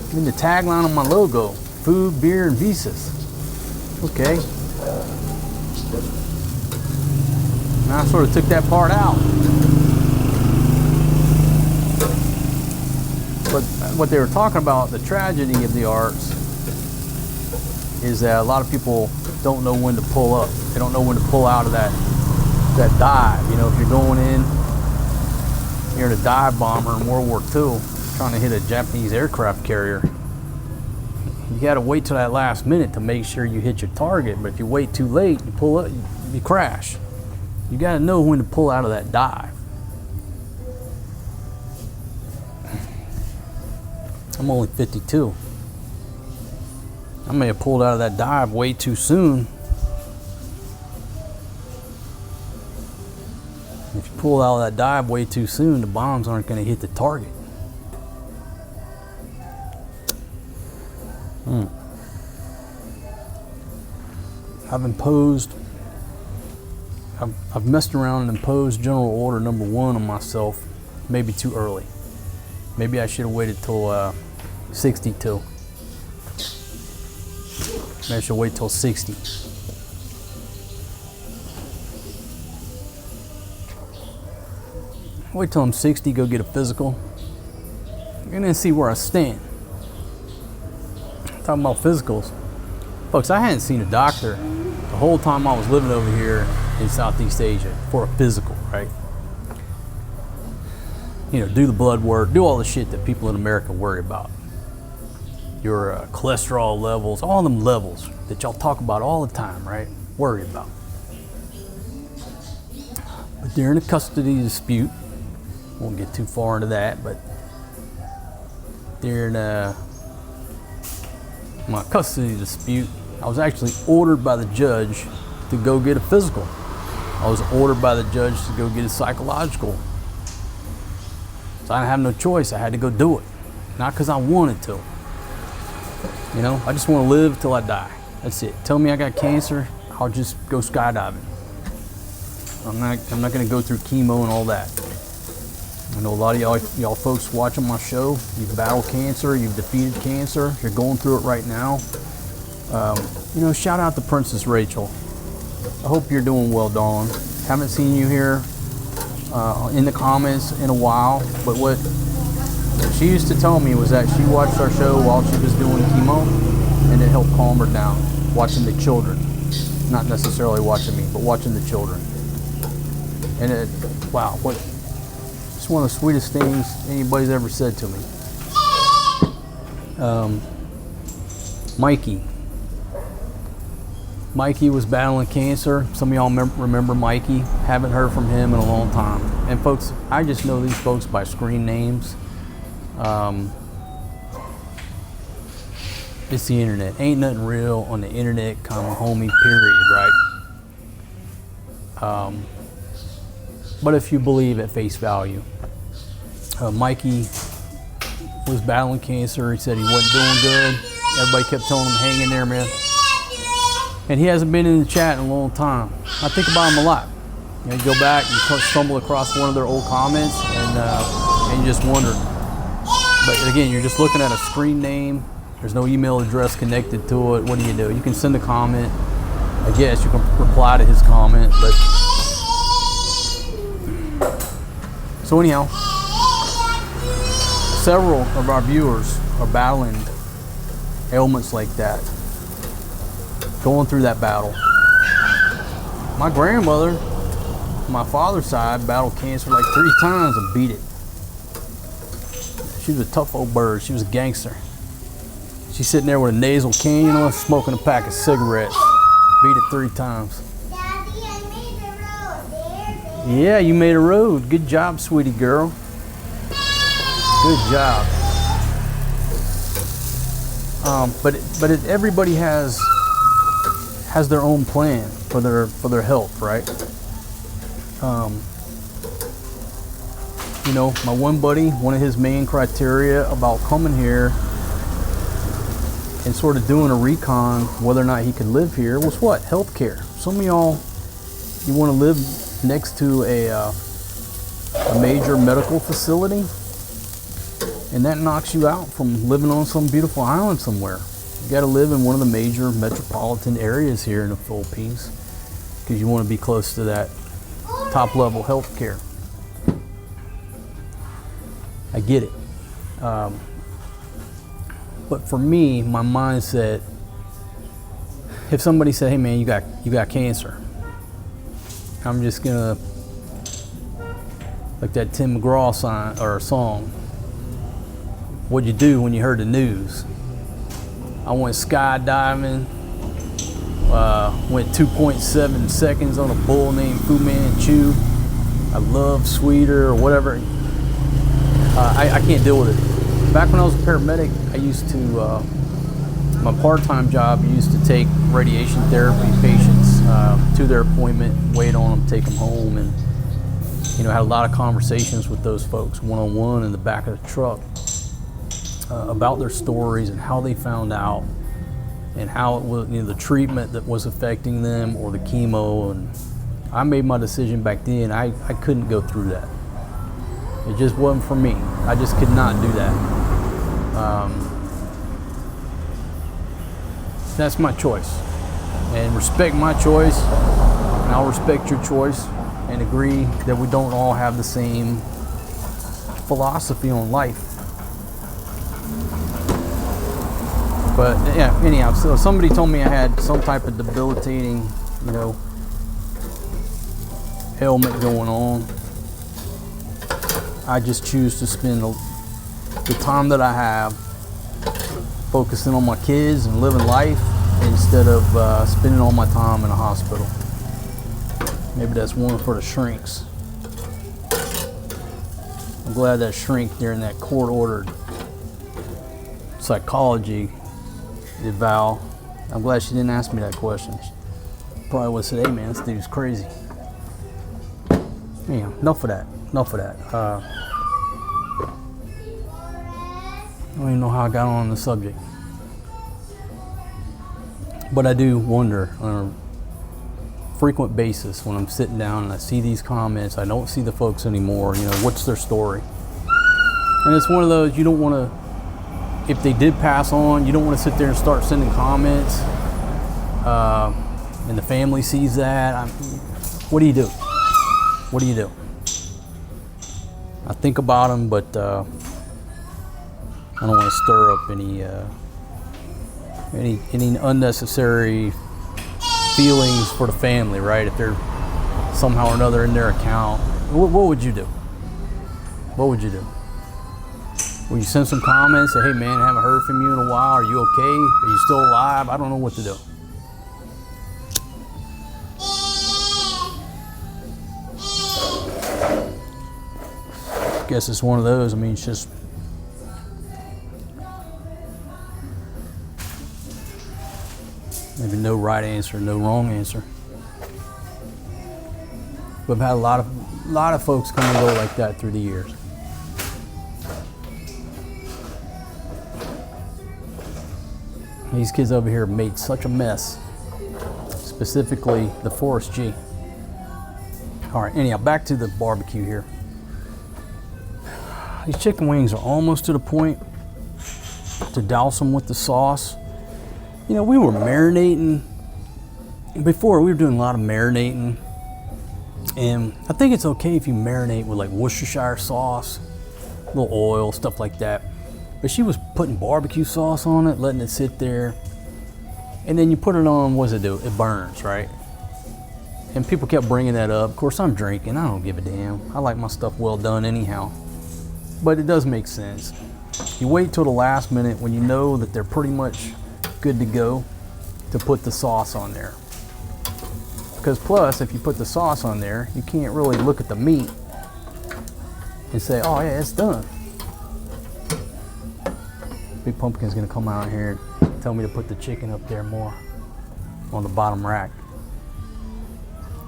A: I mean, the tagline on my logo, food, beer, and visas. Okay. And I sort of took that part out. But what they were talking about, the tragedy of the arts, is that a lot of people don't know when to pull up. They don't know when to pull out of that dive. You know, if you're going in, you're in a dive bomber in World War II, trying to hit a Japanese aircraft carrier. You got to wait till that last minute to make sure you hit your target. But if you wait too late, you pull up, you crash. You got to know when to pull out of that dive. I'm only 52. I may have pulled out of that dive way too soon. If you pull out of that dive way too soon, the bombs aren't going to hit the target. I've messed around and imposed general order number 1 on myself, maybe too early. Maybe I should have waited till 62. Maybe I should wait till 60. Wait till I'm 60, go get a physical, and then see where I stand. Talking about physicals. Folks, I hadn't seen a doctor the whole time I was living over here in Southeast Asia for a physical, right? You know, do the blood work, do all the shit that people in America worry about. Your cholesterol levels, all them levels that y'all talk about all the time, right? Worry about. But during a custody dispute, won't get too far into that, but during my custody dispute, I was actually ordered by the judge to go get a physical. I was ordered by the judge to go get a psychological. So I didn't have no choice. I had to go do it. Not because I wanted to. You know, I just want to live till I die. That's it. Tell me I got cancer, I'll just go skydiving. I'm not going to go through chemo and all that. I know a lot of y'all folks watching my show, you've battled cancer, you've defeated cancer, you're going through it right now. You know, shout out to Princess Rachel. I hope you're doing well, darling. Haven't seen you here in the comments in a while, but what she used to tell me was that she watched our show while she was doing chemo, and it helped calm her down, watching the children. Not necessarily watching me, but watching the children. And it, wow, it's one of the sweetest things anybody's ever said to me. Mikey was battling cancer. Some of y'all remember Mikey. Haven't heard from him in a long time. And folks, I just know these folks by screen names. It's the internet. Ain't nothing real on the internet, homie, period, right? But if you believe at face value, Mikey was battling cancer. He said he wasn't doing good. Everybody kept telling him, hang in there, man. And he hasn't been in the chat in a long time. I think about him a lot. You know, you go back and stumble across one of their old comments, and you just wonder. But again, you're just looking at a screen name. There's no email address connected to it. What do? You can send a comment. I guess you can reply to his comment, but so anyhow, several of our viewers are battling ailments like that, going through that battle. My grandmother, my father's side, battled cancer like 3 times and beat it. She was a tough old bird. She was a gangster. She's sitting there with a nasal cannula, smoking a pack of cigarettes. Beat it 3 times.
B: Daddy, I made a road there.
A: Yeah, you made a road. Good job, sweetie girl. Good job. But everybody has their own plan for their health, right? You know, my one buddy, one of his main criteria about coming here and sort of doing a recon whether or not he could live here was what? Healthcare. Some of y'all, you want to live next to a major medical facility, and that knocks you out from living on some beautiful island somewhere. You got to live in one of the major metropolitan areas here in the Philippines because you want to be close to that top level health care. I get it. But for me, my mindset, if somebody said, hey man, you got cancer, I'm just gonna, like that Tim McGraw song, what'd you do when you heard the news? I went skydiving, went 2.7 seconds on a bull named Fu Manchu. I love Sweeter or whatever. I can't deal with it. Back when I was a paramedic, I used to, my part-time job used to take radiation therapy patients to their appointment, wait on them, take them home, and you know, had a lot of conversations with those folks one-on-one in the back of the truck about their stories and how they found out and how it was, the treatment that was affecting them or the chemo. And I made my decision back then. I couldn't go through that. It just wasn't for me. I just could not do that. That's my choice, and respect my choice, and I'll respect your choice, and agree that we don't all have the same philosophy on life. But yeah, anyhow, so somebody told me I had some type of debilitating, ailment going on. I just choose to spend the time that I have focusing on my kids and living life instead of spending all my time in a hospital. Maybe that's one for the shrinks. I'm glad that shrink during that court-ordered psychology eval, I'm glad she didn't ask me that question. She probably would have said, hey man, this dude's crazy. Yeah, enough of that. I don't even know how I got on the subject. But I do wonder on a frequent basis when I'm sitting down and I see these comments, I don't see the folks anymore, what's their story? And it's one of those, you don't want to, if they did pass on, you don't want to sit there and start sending comments, and the family sees that. What do you do? I think about them, but I don't want to stir up any unnecessary feelings for the family, right? If they're somehow or another in their account, what would you do? Would you send some comments, say, hey man, I haven't heard from you in a while, are you okay? Are you still alive? I don't know what to do. I guess it's one of those, it's just maybe no right answer, no wrong answer. But I've had a lot of folks come and go like that through the years. These kids over here made such a mess, specifically the Forrest G. All right, anyhow, back to the barbecue here. These chicken wings are almost to the point to douse them with the sauce. We were marinating. Before, we were doing a lot of marinating. And I think it's okay if you marinate with like Worcestershire sauce, a little oil, stuff like that. But she was putting barbecue sauce on it, letting it sit there. And then you put it on, what does it do? It burns, right? And people kept bringing that up. Of course, I'm drinking. I don't give a damn. I like my stuff well done anyhow. But it does make sense. You wait till the last minute when you know that they're pretty much good to go to put the sauce on there. Because plus, if you put the sauce on there, you can't really look at the meat and say, oh yeah, it's done. Big Pumpkin's gonna come out here and tell me to put the chicken up there more on the bottom rack.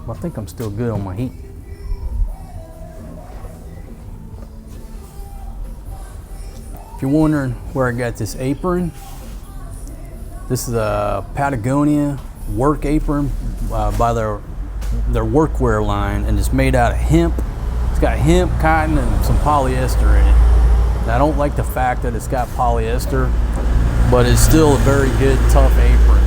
A: But I think I'm still good on my heat. If you're wondering where I got this apron, this is a Patagonia work apron by their workwear line, and it's made out of hemp. It's got hemp, cotton, and some polyester in it. Now, I don't like the fact that it's got polyester, but it's still a very good, tough apron.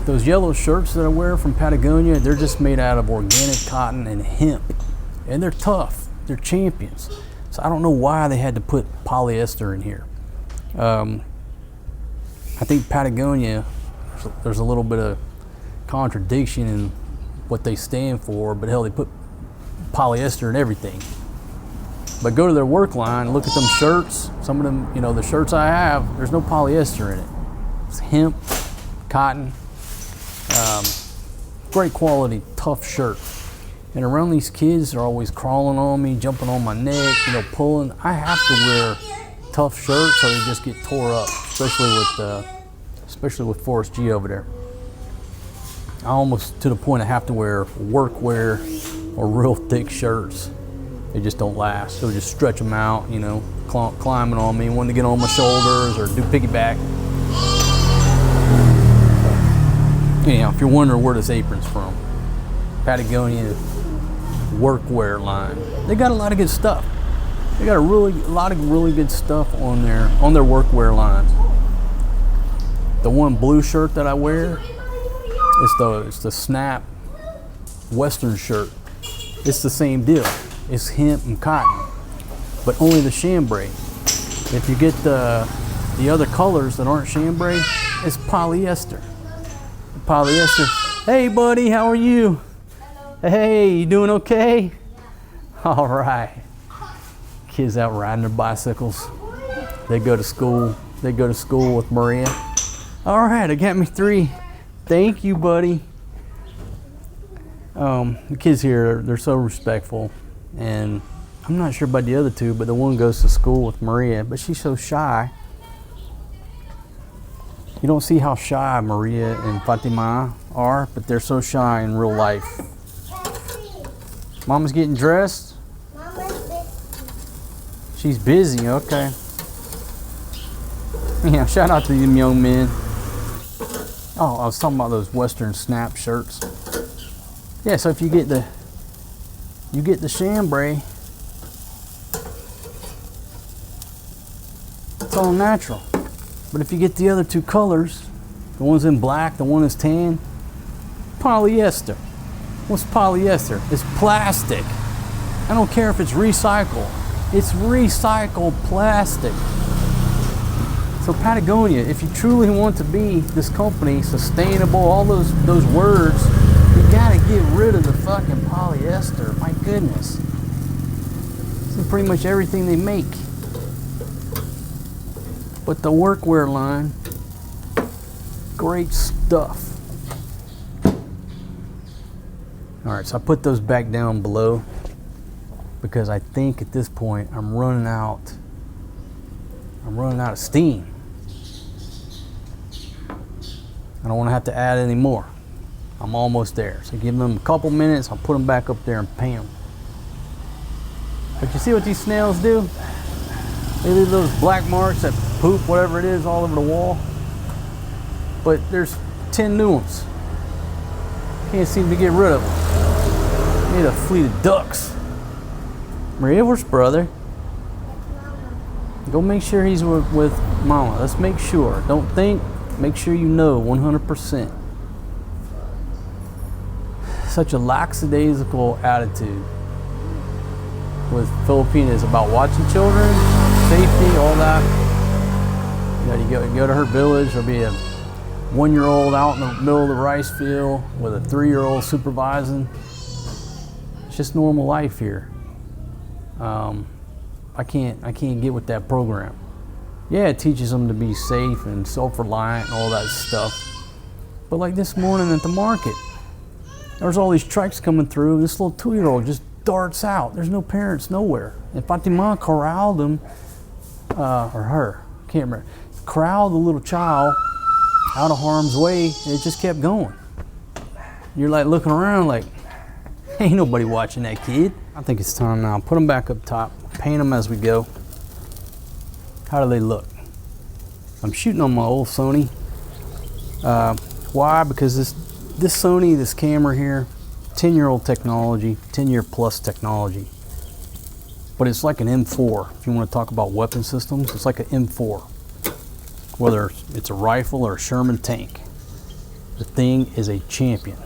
A: Those yellow shirts that I wear from Patagonia, they're just made out of organic cotton and hemp, and they're tough. They're champions. So I don't know why they had to put polyester in here. I think Patagonia, there's a little bit of contradiction in what they stand for, but hell, they put polyester in everything. But go to their work line, look at them shirts. Some of them, the shirts I have, there's no polyester in it. It's hemp, cotton, great quality, tough shirt. And around these kids, they're always crawling on me, jumping on my neck, pulling. I have to wear tough shirts or they just get tore up, especially with Forrest G over there. I almost to the point I have to wear workwear or real thick shirts. They just don't last. So just stretch them out, climbing on me, wanting to get on my shoulders or do piggyback. Anyhow, if you're wondering where this apron's from, Patagonia workwear line. They got a lot of good stuff. They got a lot of really good stuff on their workwear line. The one blue shirt that I wear, it's the Snap Western shirt. It's the same deal. It's hemp and cotton, but only the chambray. If you get the other colors that aren't chambray, it's polyester. Polyester. Hey buddy, how are you? Hey, you doing okay? All right. Kids out riding their bicycles. They go to school. They go to school with Maria. All right, I got me 3. Thank you, buddy. The kids here, they're so respectful. And I'm not sure about the other 2, but the one goes to school with Maria, but she's so shy. You don't see how shy Maria and Fatima are, but they're so shy in real life. Mama's getting dressed? She's busy, okay. Yeah, shout out to them young men. Oh, I was talking about those Western Snap shirts. Yeah, so if you get the chambray, it's all natural. But if you get the other 2 colors, the one's in black, the one is tan, polyester. What's polyester? It's plastic. I don't care if it's recycled. It's recycled plastic. So Patagonia, if you truly want to be this company, sustainable, all those words, you gotta get rid of the fucking polyester. My goodness. It's pretty much everything they make. But the workwear line, great stuff. All right, so I put those back down below because I think at this point I'm running out of steam. I don't want to have to add any more. I'm almost there. So give them a couple minutes, I'll put them back up there and paint them. But you see what these snails do? They leave those black marks, that poop, whatever it is, all over the wall. But there's 10 new ones. Can't seem to get rid of them. Need a fleet of ducks. Maria, where's brother? Go make sure he's with mama. Let's make sure. Don't think, make sure you know 100%. Such a lackadaisical attitude with Filipinas about watching children, safety, all that. You know, you go to her village, there'll be a 1-year-old out in the middle of the rice field with a 3-year-old supervising. It's just normal life here. I can't get with that program. Yeah, it teaches them to be safe and self-reliant and all that stuff. But like this morning at the market, there's all these trucks coming through. This little 2-year-old just darts out. There's no parents nowhere. And Fatima corralled him, or her, can't remember, corralled the little child out of harm's way, and it just kept going. You're like looking around like, ain't nobody watching that kid. I think it's time now. Put them back up top, paint them as we go. How do they look? I'm shooting on my old Sony. Why? Because this Sony, this camera here, 10-year-old technology, 10-year plus technology. But it's like an M4. If you want to talk about weapon systems, it's like an M4. Whether it's a rifle or a Sherman tank, the thing is a champion.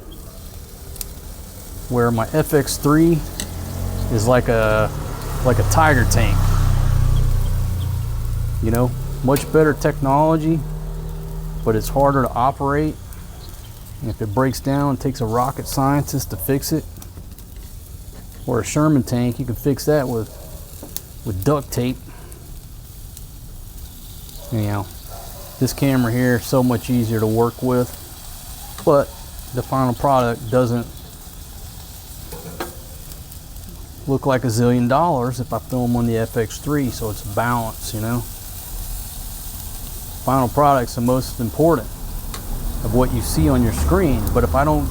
A: Where my FX3 is like a Tiger tank. You know, much better technology, but it's harder to operate. And if it breaks down, it takes a rocket scientist to fix it. Or a Sherman tank, you can fix that with duct tape. Anyhow, this camera here is so much easier to work with, but the final product doesn't look like $1 zillion if I film on the FX3, so it's a balance, you know. Final product's the most important of what you see on your screen, but if I don't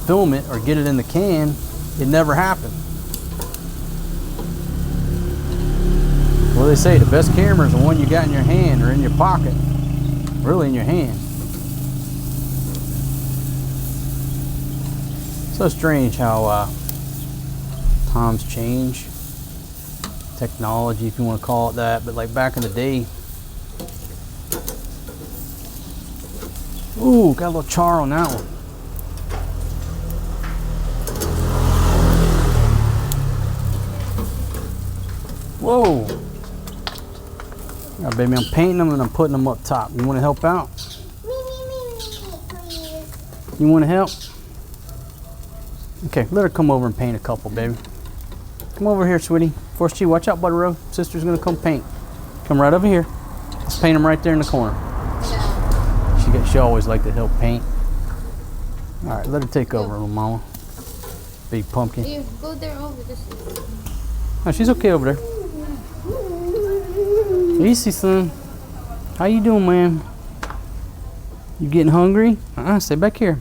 A: film it or get it in the can, it never happened. Well, they say the best camera is the one you got in your hand or in your pocket, really in your hand. So strange how times change. Technology, if you want to call it that, but like back in the day. Ooh, got a little char on that one. Whoa. Yeah, baby, I'm painting them and I'm putting them up top. You want to help out?
B: Please.
A: You want to help? Okay, let her come over and paint a couple, baby. Come over here, sweetie. Force G, watch out, Butter Row. Sister's gonna come paint. Come right over here. Let's paint them right there in the corner.
B: Yeah.
A: She always liked to help paint. All right, let her take over, little mama. Big pumpkin.
B: You go there over this.
A: Oh, she's okay over there. Easy, son. How you doing, man? You getting hungry? Stay back here.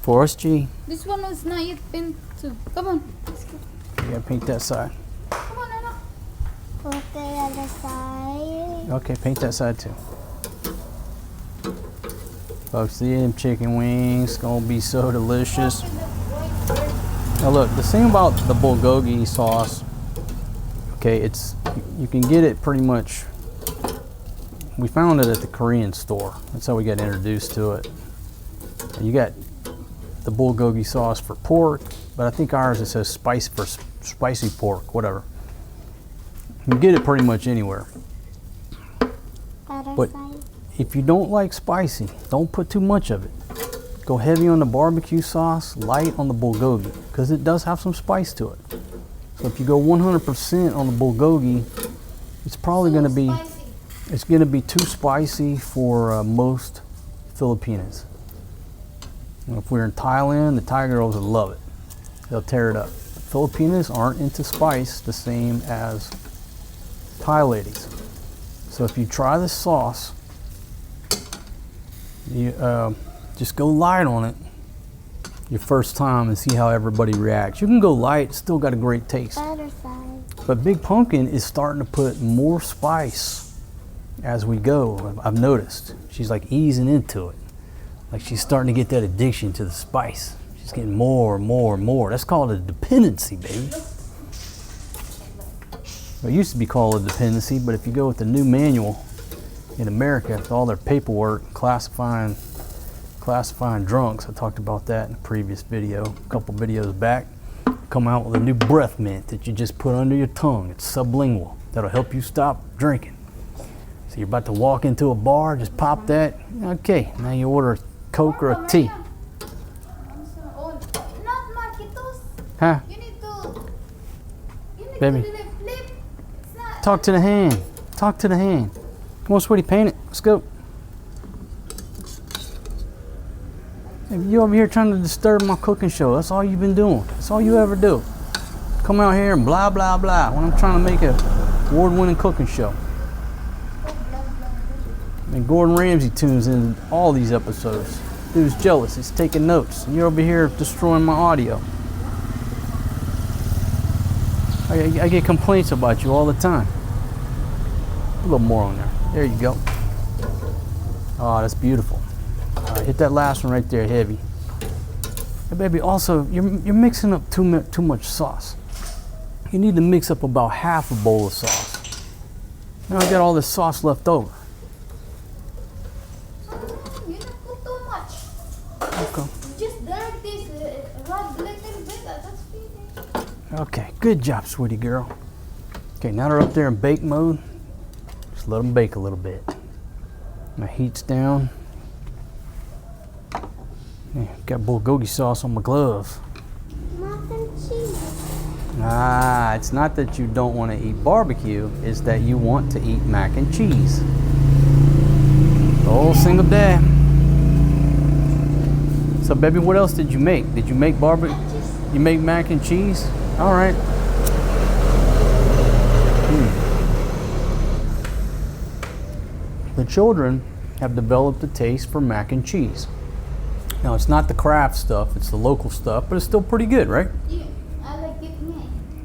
A: Forrest G.
B: This one was not yet painted too. Come on. Let's go.
A: You gotta paint that side.
B: Come on, Anna.
C: Put the other side.
A: Okay, paint that side too. Folks, see them chicken wings. Gonna be so delicious. Now look, the thing about the bulgogi sauce, okay, you can get it pretty much. We found it at the Korean store. That's how we got introduced to it. You got the bulgogi sauce for pork, but I think ours it says spice for spicy pork, whatever. You can get it pretty much anywhere.
C: Other
A: But
C: side.
A: if you don't like spicy, don't put too much of it. Go heavy on the barbecue sauce, light on the bulgogi, because it does have some spice to it. So if you go 100% on the bulgogi, it's probably going to be, it's going to be too spicy for most Filipinas. If we're in Thailand, the Thai girls would love it. They'll tear it up. Filipinas aren't into spice the same as Thai ladies. So if you try this sauce, you just go light on it your first time and see how everybody reacts. You can go light, it's still got a great taste.
C: Other side.
A: But Big Pumpkin is starting to put more spice as we go. I've noticed. She's like easing into it. Like she's starting to get that addiction to the spice. She's getting more and more and more. That's called a dependency, baby. Well, it used to be called a dependency, but if you go with the new manual in America, with all their paperwork classifying drunks, I talked about that in a previous video, a couple videos back, come out with a new breath mint that you just put under your tongue. It's sublingual. That'll help you stop drinking. So you're about to walk into a bar, just pop that. Okay, now you order a Coke or a tea.
B: Not Marquitos.
A: Huh?
B: You need to
A: Baby.
B: flip. It's not.
A: Talk to the hand. Talk to the hand. Come on, sweetie, paint it. Let's go. Hey, you over here trying to disturb my cooking show. That's all you've been doing. That's all you ever do. Come out here and blah, blah, blah when I'm trying to make a award-winning cooking show. And Gordon Ramsay tunes in all these episodes. Dude's jealous. He's taking notes. And you're over here destroying my audio. I get complaints about you all the time. A little more on there. There you go. Oh, that's beautiful. All right, hit that last one right there, heavy. Hey, baby, also, you're mixing up too much sauce. You need to mix up about half a bowl of sauce. Now I got all this sauce left over.
B: You don't put too much.
A: Okay.
B: Just dirt this rod little bit. That's finished.
A: Okay, good job, sweetie girl. Okay, now they're up there in bake mode. Just let them bake a little bit. My heat's down. Yeah, got bulgogi sauce on my gloves.
C: Mac and cheese.
A: Ah, it's not that you don't want to eat barbecue, it's that you want to eat mac and cheese. The whole single day. So baby, what else did you make? Did you make barbecue? You make mac and cheese? All right. The children have developed a taste for mac and cheese. Now it's not the craft stuff, it's the local stuff, but it's still pretty good, right?
B: Yeah, I like it.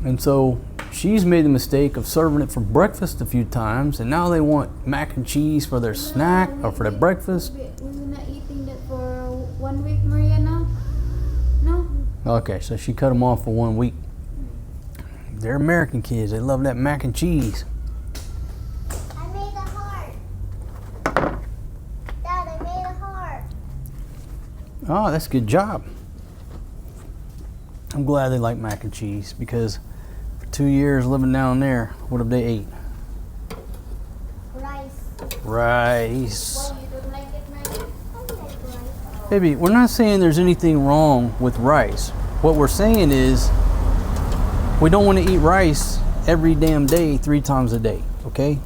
A: And so she's made the mistake of serving it for breakfast a few times, and now they want mac and cheese for their snack or for their breakfast.
B: We're not eating that for 1 week, Maria, now? No?
A: Okay, so she cut them off for 1 week. They're American kids. They love that mac and cheese.
C: I made a heart. Dad, I made a heart.
A: Oh, that's a good job. I'm glad they like mac and cheese because for 2 years living down there, what have they ate?
C: Rice.
A: Rice.
B: Why you don't like it, Mary?
C: I like rice.
A: Baby, we're not saying there's anything wrong with rice. What we're saying is we don't want to eat rice every damn day, 3 times a day, okay?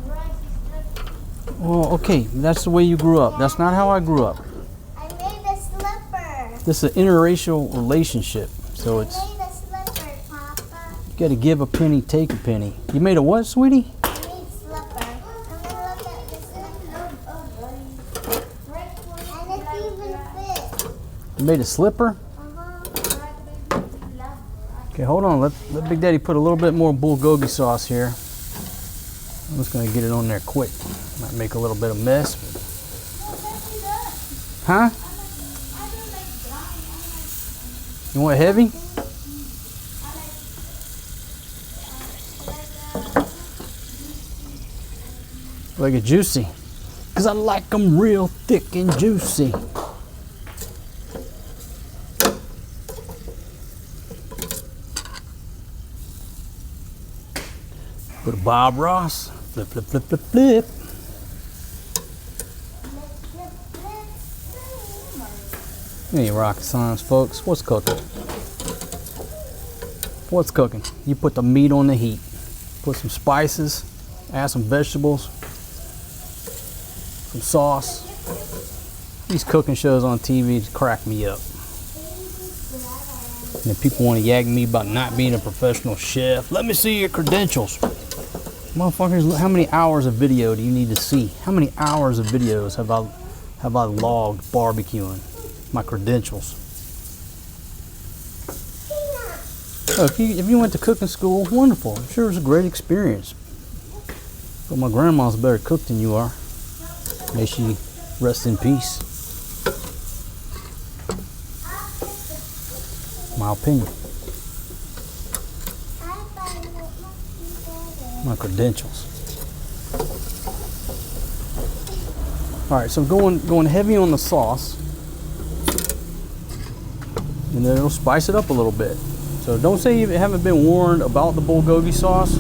B: Rice is good.
A: Well, okay, that's the way you grew up. That's not how I grew up.
C: I made a slipper.
A: This is an interracial relationship, so it's,
C: I made a slipper, Papa.
A: you gotta give a penny, take a penny. You made a what, sweetie?
C: I made slipper. Come and look at the slipper. And it even fits.
A: You made a slipper? Okay, hold on. Let Big Daddy put a little bit more bulgogi sauce here. I'm just gonna get it on there quick. Might make a little bit of mess. Huh? You want heavy? Like it juicy. Cause I like them real thick and juicy. Put a Bob Ross. Flip, flip, flip, flip, flip. Any rocket science, folks. What's cooking? What's cooking? You put the meat on the heat. Put some spices. Add some vegetables. Some sauce. These cooking shows on TV crack me up. And then people want to yag me about not being a professional chef. Let me see your credentials. Motherfuckers, how many hours of video do you need to see? How many hours of videos have I logged barbecuing? My credentials. Oh, if you went to cooking school, wonderful. I'm sure it was a great experience. But my grandma's a better cook than you are. May she rest in peace. My opinion. My credentials. All right, so going heavy on the sauce, and then it'll spice it up a little bit. So don't say you haven't been warned about the bulgogi sauce.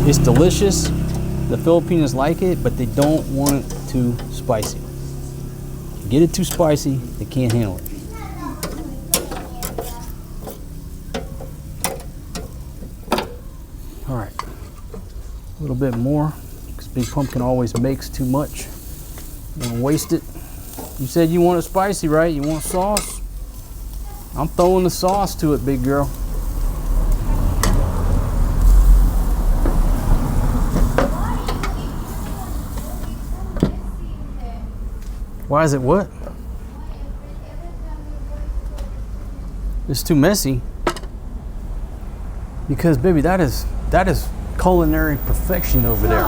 A: It's delicious. The Filipinos like it, but they don't want it too spicy. Get it too spicy, they can't handle it. All right, a little bit more, because Big Pumpkin always makes too much. Don't waste it. You said you want it spicy, right? You want sauce? I'm throwing the sauce to it, big girl. Why is it what? It's too messy. Because baby, that is culinary perfection over there.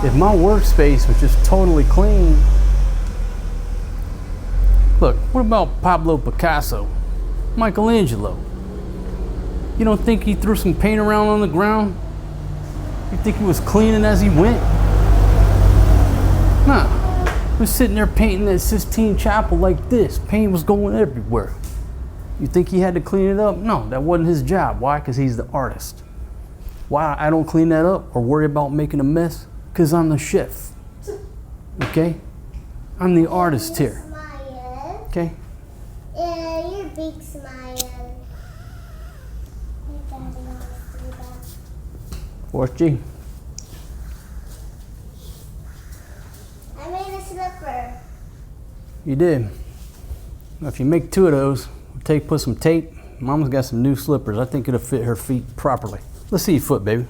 A: If my workspace was just totally clean. Look, what about Pablo Picasso? Michelangelo? You don't think he threw some paint around on the ground? You think he was cleaning as he went? Nah. He was sitting there painting that Sistine Chapel like this. Paint was going everywhere. You think he had to clean it up? No, that wasn't his job. Why? Because he's the artist. Why I don't clean that up or worry about making a mess? Because I'm the chef. Okay? I'm the artist here. Okay?
C: Yeah, you're big smile.
A: 4G.
C: I made a slipper.
A: You did. Now, if you make 2 of those, put some tape. Mama's got some new slippers. I think it'll fit her feet properly. Let's see your foot, baby.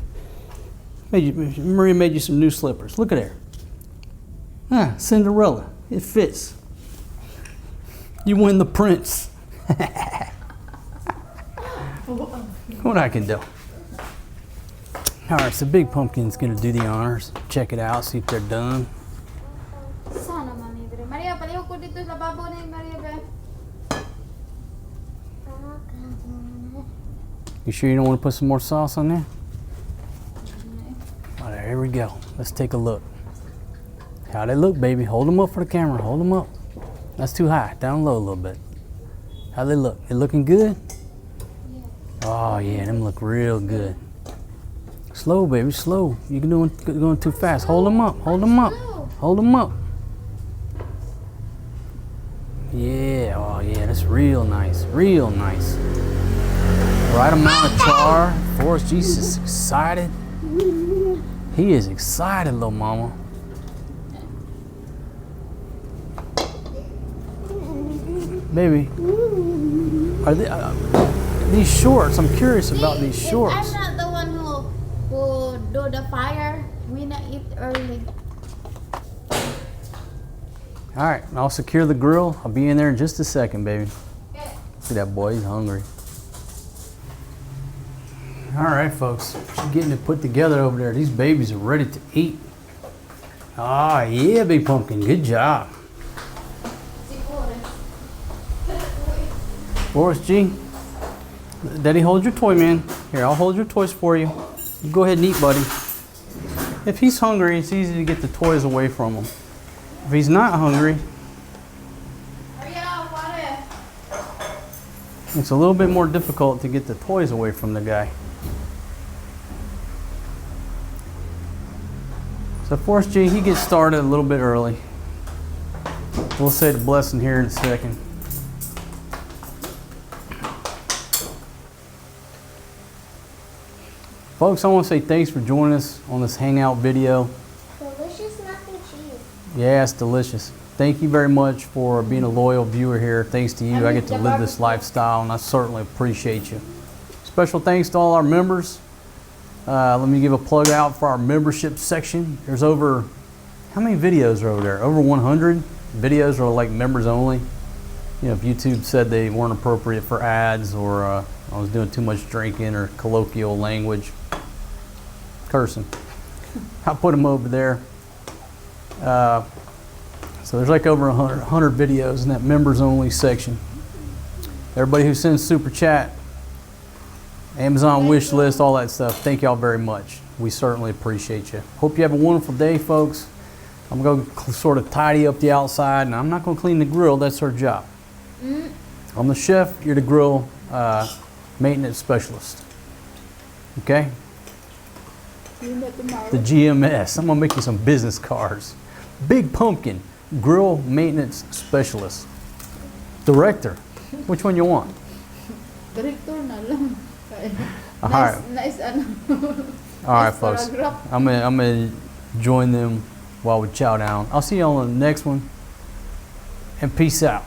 A: Maria made you some new slippers. Look at her. Ah, Cinderella. It fits. You win the prince. What I can do. All right, so Big Pumpkin's gonna do the honors. Check it out, see if they're done.
B: Sana mami, Maria, paliw ko dito sa babaw ni Maria, be.
A: You sure you don't want to put some more sauce on there? All right, here we go. Let's take a look. How they look, baby? Hold them up for the camera. Hold them up. That's too high. Down low a little bit. How they look? They looking good? Oh yeah, them look real good. Slow, baby, slow. You're going too fast. Hold them up. Hold them up. Hold them up. Yeah. Oh yeah, that's real nice. Real nice. Right amount of char. Forrest G's is excited. He is excited, little mama. Baby, are these shorts? I'm curious about these shorts.
B: I'm not the one who do the fire. We not eat early.
A: All right, I'll secure the grill. I'll be in there in just a second, baby. See that boy, he's hungry. All right, folks, she's getting it put together over there. These babies are ready to eat. Ah, yeah, Big Pumpkin, good job. Forrest G, Daddy, hold your toy, man. Here, I'll hold your toys for you. You go ahead and eat, buddy. If he's hungry, it's easy to get the toys away from him. If he's not hungry, it's a little bit more difficult to get the toys away from the guy. So Forrest G, he gets started a little bit early. We'll say the blessing here in a second. Folks, I want to say thanks for joining us on this hangout video.
C: Delicious mac and cheese.
A: Yeah, it's delicious. Thank you very much for being a loyal viewer here. Thanks to you, I get to live this lifestyle, and I certainly appreciate you. Special thanks to all our members. Let me give a plug out for our membership section. There's over, how many videos are over there? Over 100 videos are like members only. You know, if YouTube said they weren't appropriate for ads, or I was doing too much drinking or colloquial language, cursing, I'll put them over there. So there's like over 100 videos in that members only section. Everybody who sends super chat, Amazon wish list, all that stuff, thank y'all very much. We certainly appreciate you. Hope you have a wonderful day, folks. I'm going to sort of tidy up the outside, and I'm not going to clean the grill. That's our job. I'm the chef, you're the grill maintenance specialist. Okay? The GMS. I'm going to make you some business cards. Big Pumpkin, grill maintenance specialist. Director. Which one you want?
B: Director na lang.
A: All right.
B: Nice ano.
A: All right, folks. I'm gonna join them while we chow down. I'll see you on the next one. And peace out.